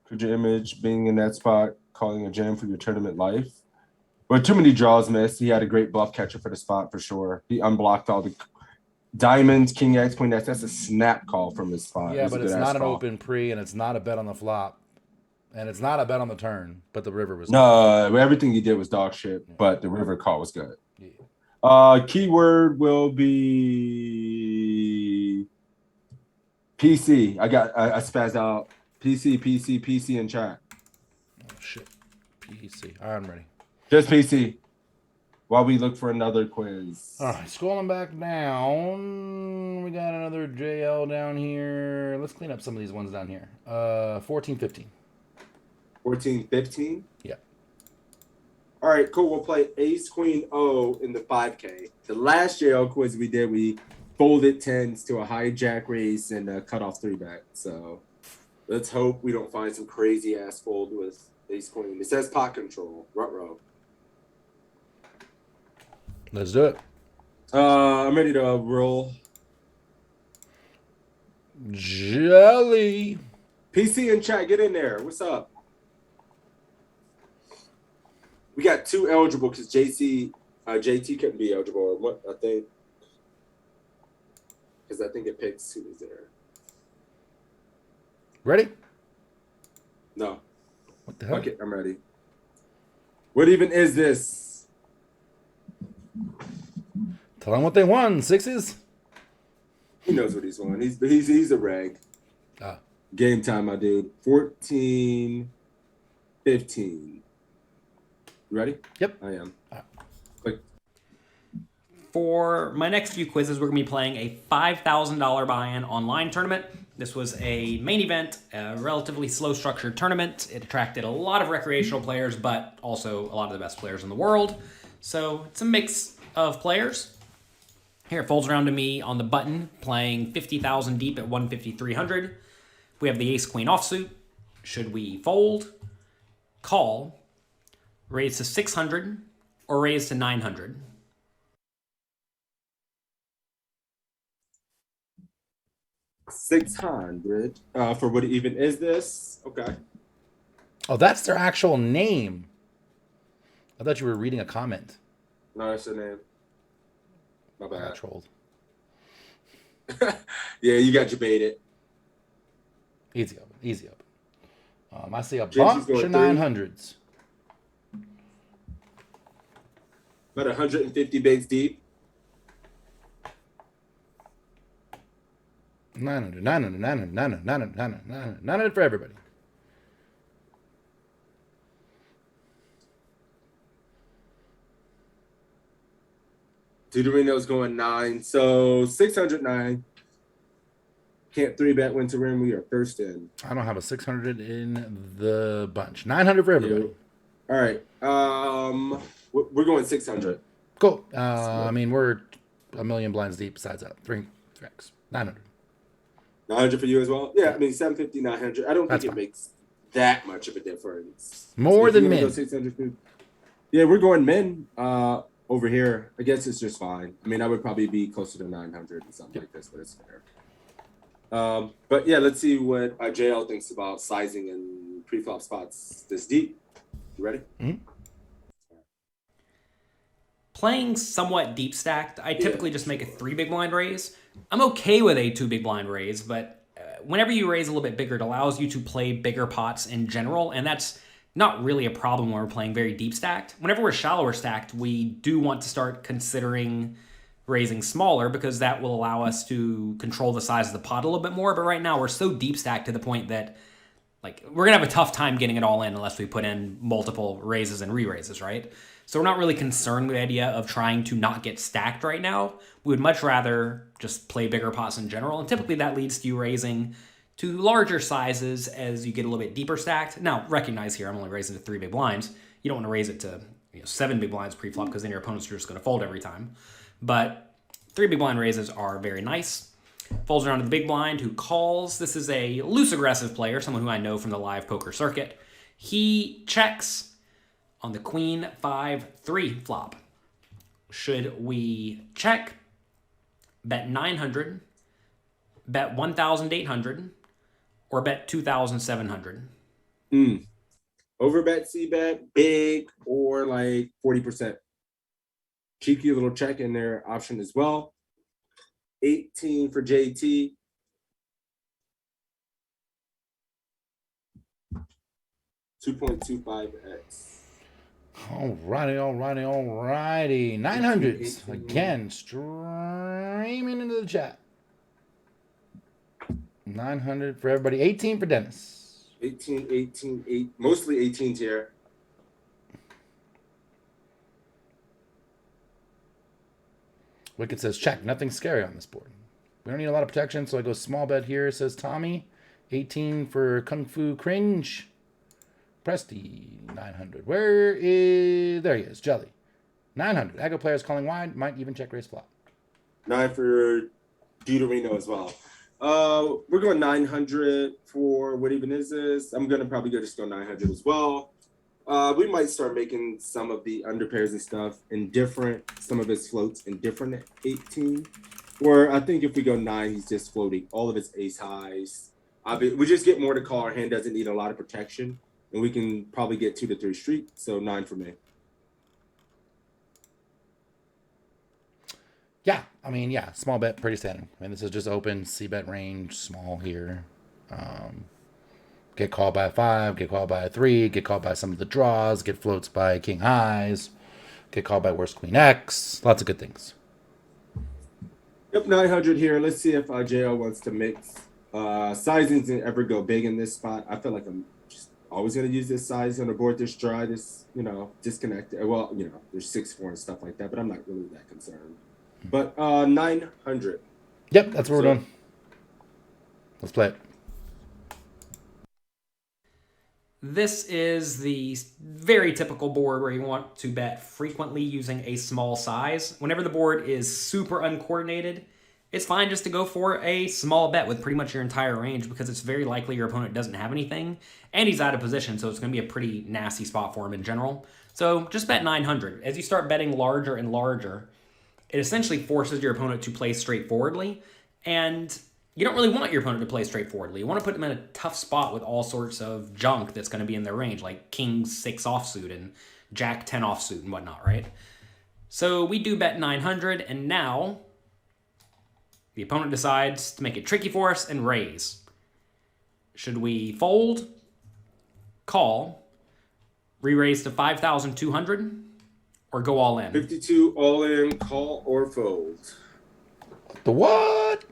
Could your image being in that spot, calling a jam for your tournament life? But too many draws missed. He had a great bluff catcher for the spot for sure. He unblocked all the diamonds, king X, queen X. That's a snap call from his spot. Yeah, was a but it's good-ass not an call. open pre, and it's not a bet on the flop, and it's not a bet on the turn. But the river was No, everything he did was dog shit, but the river call was good. Yeah. Keyword will be PC. I spazzed out. PC in chat. Oh shit. PC. All right, I'm ready. Just PC. While we look for another quiz. All right, scrolling back down, we got another JL down here. Let's clean up some of these ones down here. 14, 15. 14, 15? Yeah. All right, cool. We'll play Ace Queen O in the 5K. The last JL quiz we did, we folded tens to a hijack race and a cutoff 3-bet. So let's hope we don't find some crazy ass fold with Ace Queen. It says pot control. Ruh-roh. Let's do it. I'm ready to roll. Jelly. PC and chat, get in there. What's up? We got 2 eligible because JT couldn't be eligible. Or what I think, because I think it picks who is there. Ready? No. What the hell? Okay, I'm ready. What even is this? Tell them what they won. Sixes. He knows what he's won. He's a reg. Ah. Game time, my dude. 14, 15. You ready? Yep. I am. Ah. For my next few quizzes, we're going to be playing a $5,000 buy-in online tournament. This was a main event, a relatively slow structured tournament. It attracted a lot of recreational players, but also a lot of the best players in the world. So it's a mix of players. Here it folds around to me on the button, playing 50,000 deep at 150,300. We have the ace queen offsuit. Should we fold, call, raise to 600, or raise to 900? $600 for what even is this? Okay. Oh, that's their actual name. I thought you were reading a comment. No, that's the name. My I bad. got trolled. Yeah, you got debated. Easy open. Easy open. I see a JT's bunch going of 3. 900s. About 150 bigs deep. 900, 900, 900, 900, 900, 900, 900, 900 for everybody. Deuterino's going 9. So 609. Can't 3-bet win to win. We are first in. I don't have a 600 in the bunch. 900 for everybody. Yeah. All right. We're going 600. Cool. I mean, we're a million blinds deep besides that. 3x. 900. 900 for you as well? Yeah, I mean, 750, 900. I don't That's think fine. it makes that much of a difference. More If you than wanna go min. 600, yeah, we're going min over here. I guess it's just fine. I mean, I would probably be closer to 900 and something like this, but it's fair. But yeah, let's see what JL thinks about sizing and pre-flop spots this deep. You ready? Mm-hmm. Playing somewhat deep stacked, I typically just make a 3 big blind raise. I'm okay with a 2 big blind raise, but whenever you raise a little bit bigger, it allows you to play bigger pots in general, and that's not really a problem when we're playing very deep stacked. Whenever we're shallower stacked, we do want to start considering raising smaller because that will allow us to control the size of the pot a little bit more. But right now we're so deep stacked to the point that we're gonna have a tough time getting it all in unless we put in multiple raises and re-raises, right? So we're not really concerned with the idea of trying to not get stacked right now. We would much rather just play bigger pots in general, and typically that leads to you raising to larger sizes as you get a little bit deeper stacked. Now, recognize here, I'm only raising to 3 big blinds. You don't want to raise it to 7 big blinds pre-flop because then your opponents are just going to fold every time. But 3 big blind raises are very nice. Folds around to the big blind who calls. This is a loose aggressive player, someone who I know from the live poker circuit. He checks on the queen 5-3 flop. Should we check, bet 900, bet 1,800, or bet 2,700? Overbet, C-bet, big, or 40%. Cheeky little check in their option as well. 18 for JT. $2.25x. Alrighty. 900s. Again, streaming into the chat. 900 for everybody. 18 for Dennis. 18, 8. Mostly 18s here. Wicked says, check. Nothing scary on this board. We don't need a lot of protection, so I go small bet here, says Tommy. 18 for Kung Fu Cringe. Presti 900. Where is there? He is. Jelly 900. Aggro players calling wide might even check raise flop. 9 for Deuterino as well. We're going 900 for what even is this? I'm gonna probably just go 900 as well. We might start making some of the underpairs and stuff in different, some of his floats in different at 18. Or I think if we go 9, he's just floating all of his ace highs. We just get more to call. Our hand doesn't need a lot of protection, and we can probably get 2 to 3 street. So 9 for me. Yeah, I mean, yeah, small bet, pretty standard. I mean, this is just open, c-bet range, small here. Get called by a 5, get called by a 3, get called by some of the draws, get floats by king highs, get called by worst queen X. Lots of good things. Yep, 900 here. Let's see if JL wants to mix. Sizings didn't ever go big in this spot. I feel like I'm just always going to use this size on the board, this dry, this, disconnect. Well, there's 6-4 and stuff like that, but I'm not really that concerned. But 900. Yep, that's what we're doing. Let's play it. This is the very typical board where you want to bet frequently using a small size. Whenever the board is super uncoordinated, it's fine just to go for a small bet with pretty much your entire range because it's very likely your opponent doesn't have anything, and he's out of position, so it's going to be a pretty nasty spot for him in general. So just bet 900. As you start betting larger and larger, it essentially forces your opponent to play straightforwardly, and you don't really want your opponent to play straightforwardly. You want to put them in a tough spot with all sorts of junk that's going to be in their range, like King 6 offsuit and Jack 10 offsuit and whatnot, right? So we do bet 900, and now the opponent decides to make it tricky for us and raise. Should we fold, call, re-raise to 5,200, or go all in? 52 all in, call or fold. The what?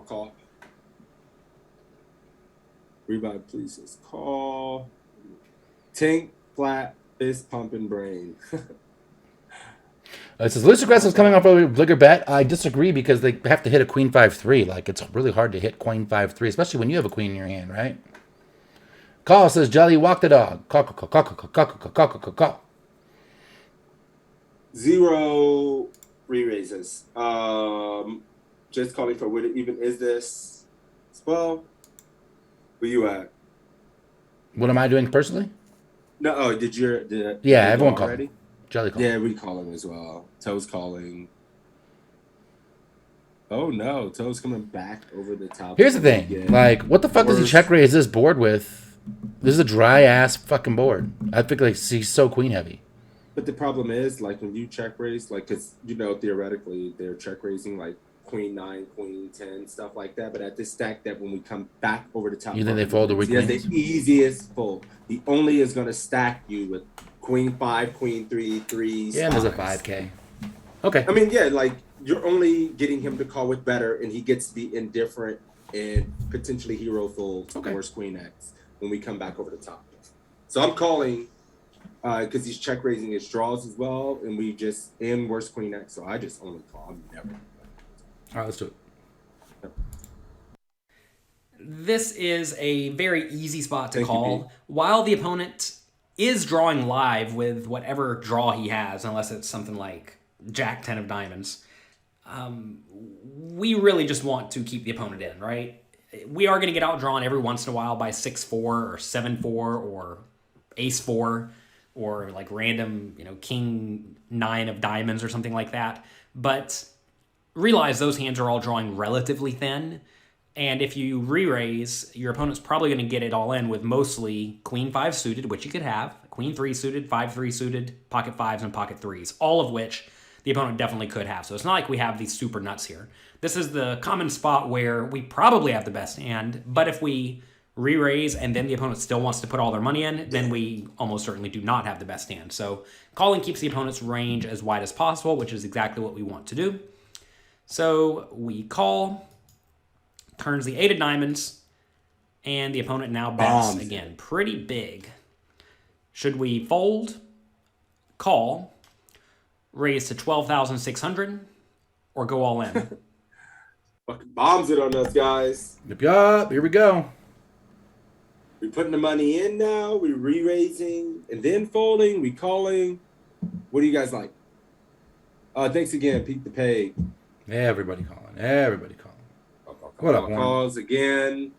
Call. Revive, please. Says call. Tank, flat, fist pumping brain. It says loose aggressive is coming off a bigger bet. I disagree because they have to hit a queen 5-3. Like, it's really hard to hit queen 5-3, especially when you have a queen in your hand, right? Call says Jelly, walk the dog. Call. 0 re-raises. Just calling for what even is this as well. Where you at? What am I doing personally? No, did yeah, everyone called. Already? Jelly called. Yeah, we calling as well. Toe's calling. Oh no, Toe's coming back over the top. Here's the thing. Like, what the fuck does he check raise this board with? This is a dry ass fucking board. I think like he's so queen heavy. But the problem is, like, when you check raise, like, because theoretically they're check raising like queen 9, queen 10, stuff like that. But at this stack, that when we come back over the top, You think they fold the weak he has queens? the easiest fold. He only is going to stack you with queen 5, queen 3, 3s. Yeah, and there's a 5s. 5K. Okay. I mean, yeah, like, you're only getting him to call with better, and he gets the indifferent and potentially hero fold worst queen X when we come back over the top. So I'm calling because he's check raising his draws as well, and we just in worst queen X. So I just only call. I'm never. All right, let's do it. Yep. This is a very easy spot to Thank you, call Pete. while the opponent is drawing live with whatever draw he has, unless it's something like Jack 10 of diamonds. We really just want to keep the opponent in, right? We are going to get outdrawn every once in a while by 6-4 or 7-4 or ace-4 or like random, king 9 of diamonds or something like that. But realize those hands are all drawing relatively thin. And if you re-raise, your opponent's probably going to get it all in with mostly queen 5 suited, which you could have, queen 3 suited, 5-3 suited, pocket 5s, and pocket 3s, all of which the opponent definitely could have. So it's not like we have these super nuts here. This is the common spot where we probably have the best hand, but if we re-raise and then the opponent still wants to put all their money in, then we almost certainly do not have the best hand. So calling keeps the opponent's range as wide as possible, which is exactly what we want to do. So we call, turns the 8 of diamonds, and the opponent now bets again pretty big. Should we fold, call, raise to 12,600, or go all in? Fucking bombs it on us, guys. Yup. Here we go. We putting the money in now. We re-raising and then folding. We calling. What do you guys like? Thanks again, Pete the Peg. Everybody calling. Everybody calling. What up, Warren? Calls again.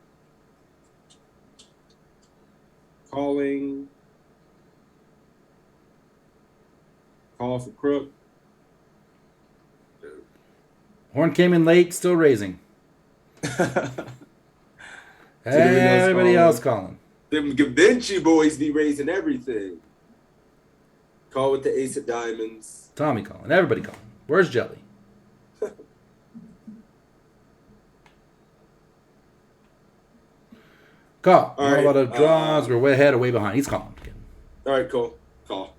Calling. Call for crook. Horn came in late, still raising. Everybody else calling. Them Gavinci boys be raising everything. Call with the ace of diamonds. Tommy calling. Everybody calling. Where's Jelly? Call. All How right, about the draws? We're way ahead or way behind. He's calling. All right, cool. Call.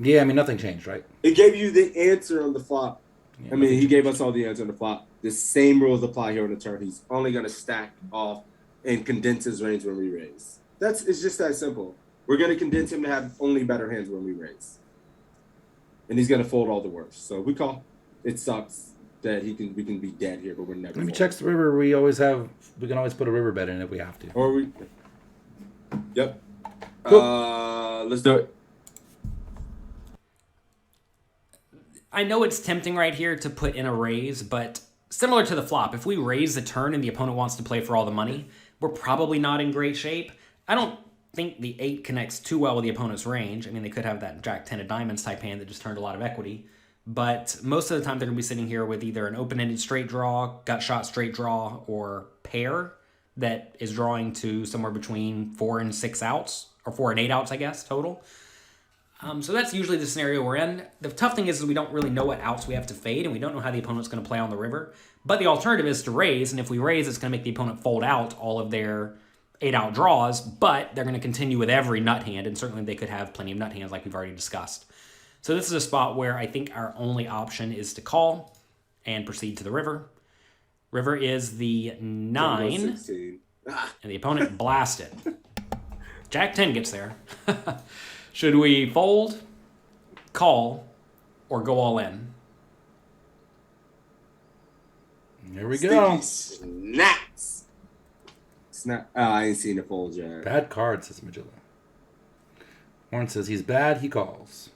Yeah, I mean, nothing changed, right? It gave you the answer on the flop. Yeah, I mean, he gave us all the answer on the flop. The same rules apply here on the turn. He's only going to stack off and condense his range when we raise. It's just that simple. We're going to condense him to have only better hands when we raise. And he's going to fold all the worst. So we call. It sucks that we can be dead here, but we're never. When we check the river, we can always put a river bet in if we have to. Or we. Yep. Cool. Let's do it. I know it's tempting right here to put in a raise, but similar to the flop, if we raise the turn and the opponent wants to play for all the money, we're probably not in great shape. I don't think the 8 connects too well with the opponent's range. I mean, they could have that Jack 10 of diamonds type hand that just turned a lot of equity. But most of the time, they're going to be sitting here with either an open-ended straight draw, gut shot straight draw, or pair that is drawing to somewhere between 4 and 6 outs, or 4 and 8 outs, I guess, total. So that's usually the scenario we're in. The tough thing is we don't really know what outs we have to fade, and we don't know how the opponent's going to play on the river. But the alternative is to raise, and if we raise, it's going to make the opponent fold out all of their 8-out draws, but they're going to continue with every nut hand, and certainly they could have plenty of nut hands like we've already discussed. So this is a spot where I think our only option is to call and proceed to the river. River is the 9, and the opponent blasted. Jack 10 gets there. Should we fold, call, or go all in? Here we go. Snaps. Snap. I ain't seen a fold yet. Bad card, says Magilla. Warren says he's bad, he calls.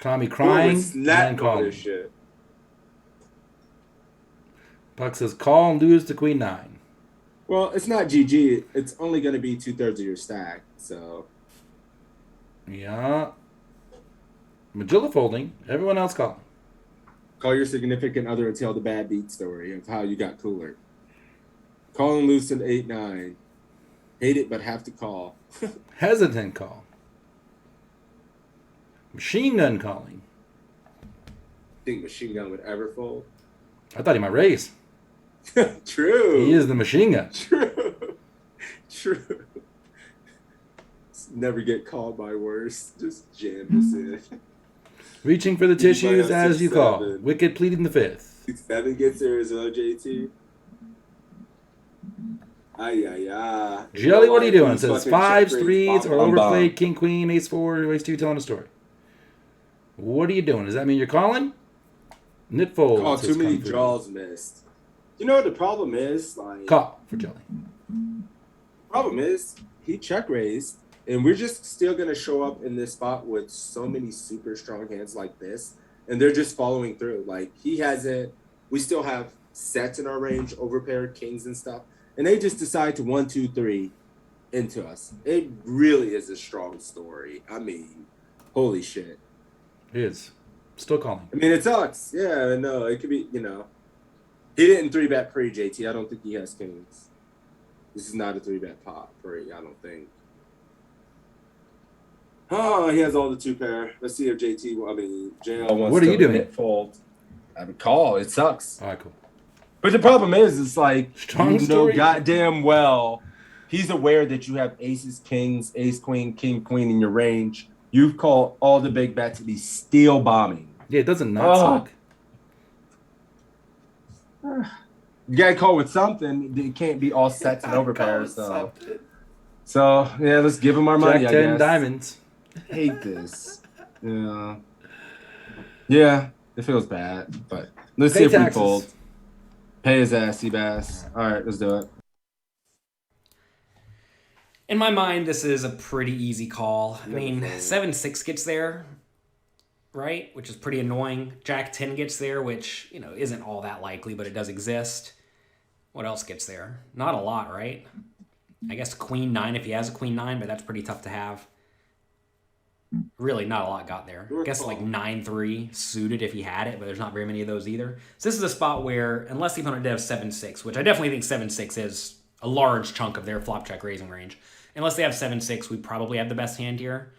Tommy crying and then calling. Shit. Puck says call and lose to Queen 9. Well, it's not GG. It's only going to be 2/3 of your stack. So. Yeah. Magilla folding. Everyone else calling. Call your significant other and tell the bad beat story of how you got cooler. Call and lose to 8-9. Hate it, but have to call. Hesitant call. Machine gun calling. Think Machine Gun would ever fold? I thought he might raise. True. He is the machine gun. True. Never get called by worse. Just jam this in. Reaching for the tissues as you call. 6-7. Wicked pleading the 5th. 6-7 gets there as well, JT. Ay. Jelly, what are you doing? Says 5s, 3s, or I'm overplayed bomb. King, Queen, Ace 4, Ace 2 telling a story. What are you doing? Does that mean you're calling? Knit fold. Oh, says too many Kung Fu. draws missed. You know what the problem is? Like, Call for Jelly. problem is he check raised, and we're just still gonna show up in this spot with so many super strong hands like this, and they're just following through. Like he hasn't. We still have sets in our range, overpaired kings and stuff, and they just decide to 1, 2, 3 into us. It really is a strong story. I mean, holy shit. It is. Still calling. I mean, it sucks. Yeah, no, it could be. He didn't 3-bet pre JT. I don't think he has kings. This is not a 3-bet pot pre. I don't think. Oh, he has all the 2-pair. Let's see if JL wants What are you doing? hit fold. I would call. It sucks. All right, cool. But the problem is, it's like Strong you know story. goddamn well he's aware that you have aces, kings, ace, queen, king, queen in your range. You've called all the big bets and he's still bombing. Yeah, it doesn't not suck. You gotta call with something. It can't be all sets and overpairs. So yeah, let's give him our money. Jack I 10 guess. diamonds. Hate this. Yeah, it feels bad. But let's Pay see if taxes. we fold. Pay his ass, Seabass. All right, let's do it. In my mind, this is a pretty easy call. I mean, 7-6 gets there, right? Which is pretty annoying. Jack 10 gets there, which, isn't all that likely, but it does exist. What else gets there? Not a lot, right? I guess Queen 9 if he has a Queen 9, but that's pretty tough to have. Really, not a lot got there. I guess like 9-3 suited if he had it, but there's not very many of those either. So this is a spot where, unless the opponent did have 7-6, which I definitely think 7-6 is a large chunk of their flop check raising range. Unless they have 7-6, we probably have the best hand here.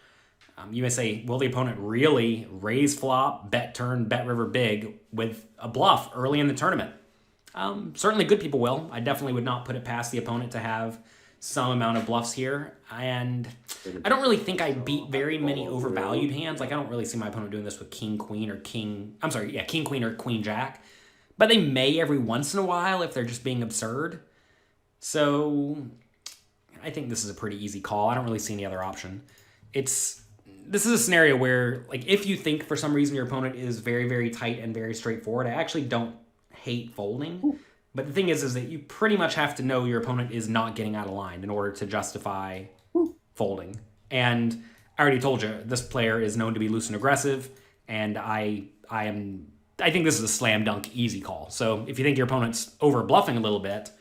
You may say, will the opponent really raise flop, bet turn, bet river big with a bluff early in the tournament? Certainly good people will. I definitely would not put it past the opponent to have some amount of bluffs here. And I don't really think I beat very many overvalued hands. Like, I don't really see my opponent doing this with king, queen, or king, queen, jack. But they may every once in a while if they're just being absurd. So I think this is a pretty easy call. I don't really see any other option. This is a scenario where, like, if you think for some reason your opponent is very, very tight and very straightforward, I actually don't hate folding. But the thing is that you pretty much have to know your opponent is not getting out of line in order to justify folding. And I already told you, this player is known to be loose and aggressive, and I think this is a slam dunk easy call. So if you think your opponent's over bluffing a little bit,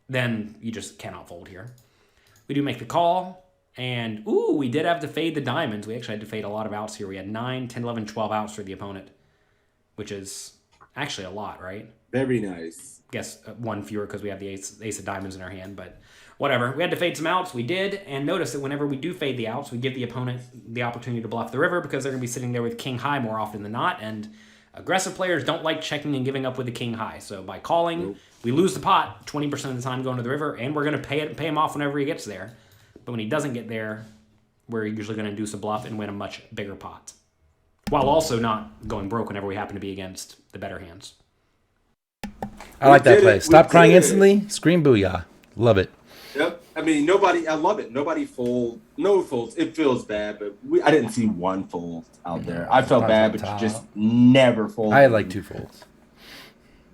then you just cannot fold here. We do make the call. And, we did have to fade the diamonds. We actually had to fade a lot of outs here. We had 9, 10, 11, 12 outs for the opponent, which is actually a lot, right? Very nice. Guess one fewer because we have the ace of diamonds in our hand, but whatever. We had to fade some outs. We did, and notice that whenever we do fade the outs, we give the opponent the opportunity to bluff the river because they're going to be sitting there with king high more often than not, and aggressive players don't like checking and giving up with the king high. So by calling, we lose the pot 20% of the time going to the river, and we're going to pay him off whenever he gets there. But when he doesn't get there, we're usually going to induce a bluff and win a much bigger pot, while also not going broke whenever we happen to be against the better hands. I like that play. Stop crying instantly. Scream booyah. Love it. Yep. I mean, I love it. Nobody folds. No folds. It feels bad, but I didn't see one fold out there. I felt bad, but you just never fold. I had like 2 folds.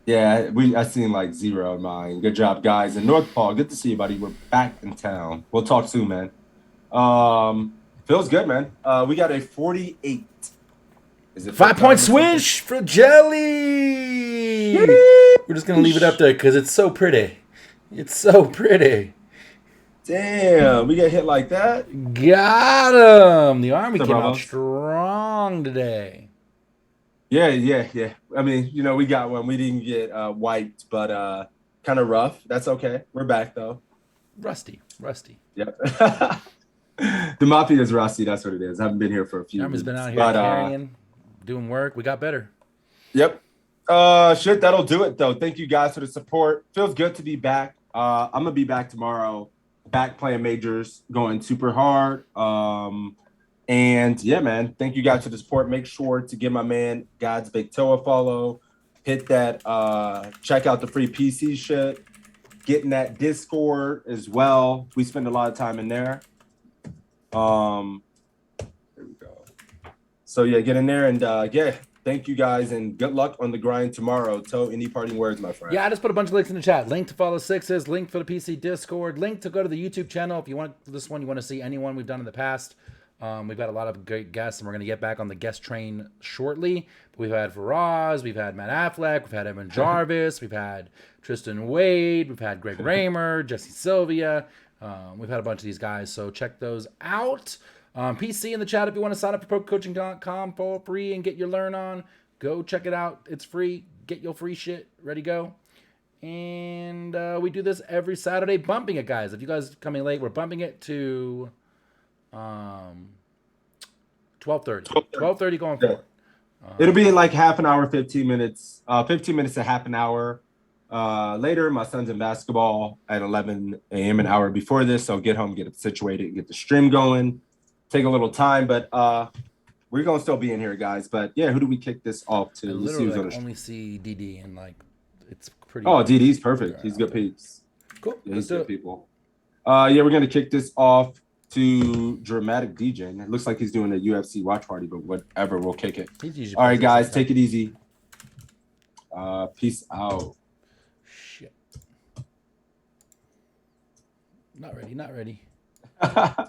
Yeah, I seen like 0 in mine. Good job, guys. And North Paul, good to see you, buddy. We're back in town. We'll talk soon, man. Feels good, man. We got a 48. Is it 5-point swish for Jelly? We're just gonna leave it up there because it's so pretty. It's so pretty. Damn, we get hit like that. Got him. The Army came out strong today. Yeah. I mean, we got one. We didn't get wiped, but kind of rough. That's okay. We're back, though. Rusty. Yep. The Mafia is rusty. That's what it is. I haven't been here for a few Army's weeks. been out here carrying, doing work. We got better. Yep. That'll do it, though. Thank you guys for the support. Feels good to be back. I'm going to be back tomorrow. Back playing majors, going super hard. And yeah, man, thank you guys for the support. Make sure to give my man GodsBigToe a follow. Hit that, check out the free PC shit. Get in that Discord as well. We spend a lot of time in there. There we go. So yeah, get in there and thank you guys and good luck on the grind tomorrow. Toe, any parting words, my friend? Yeah, I just put a bunch of links in the chat. Link to follow Sixes, link for the PC Discord, link to go to the YouTube channel if you want this one, you want to see anyone we've done in the past. We've got a lot of great guests, and we're going to get back on the guest train shortly. We've had Faraz, we've had Matt Affleck, we've had Evan Jarvis, we've had Tristan Wade, we've had Greg Raymer, Jesse Sylvia. We've had a bunch of these guys, so check those out. PC in the chat if you want to sign up for PokerCoaching.com for free and get your learn on. Go check it out. It's free. Get your free shit. Ready, go. And we do this every Saturday, bumping it, guys. If you guys are coming late, we're bumping it to 12:30. 12:30 going forward. It'll be in like half an hour, 15 minutes. 15 minutes to half an hour. Later, my son's in basketball at 11 a.m. an hour before this. So get home, get it situated, get the stream going. Take a little time, but we're going to still be in here, guys. But yeah, who do we kick this off to? I literally only see DD and like it's pretty. Oh, DD's perfect. He's good peeps. Cool. Yeah, he's good people. We're going to kick this off to Dramatic DJ. It looks like he's doing a UFC watch party, but whatever, we'll kick it. All right, guys, take it easy. Peace out. Shit. Not ready. All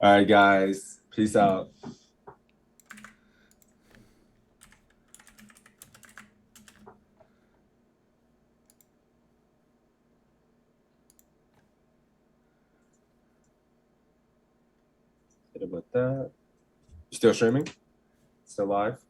right, guys. Peace out. Hit about that. You still streaming? Still live?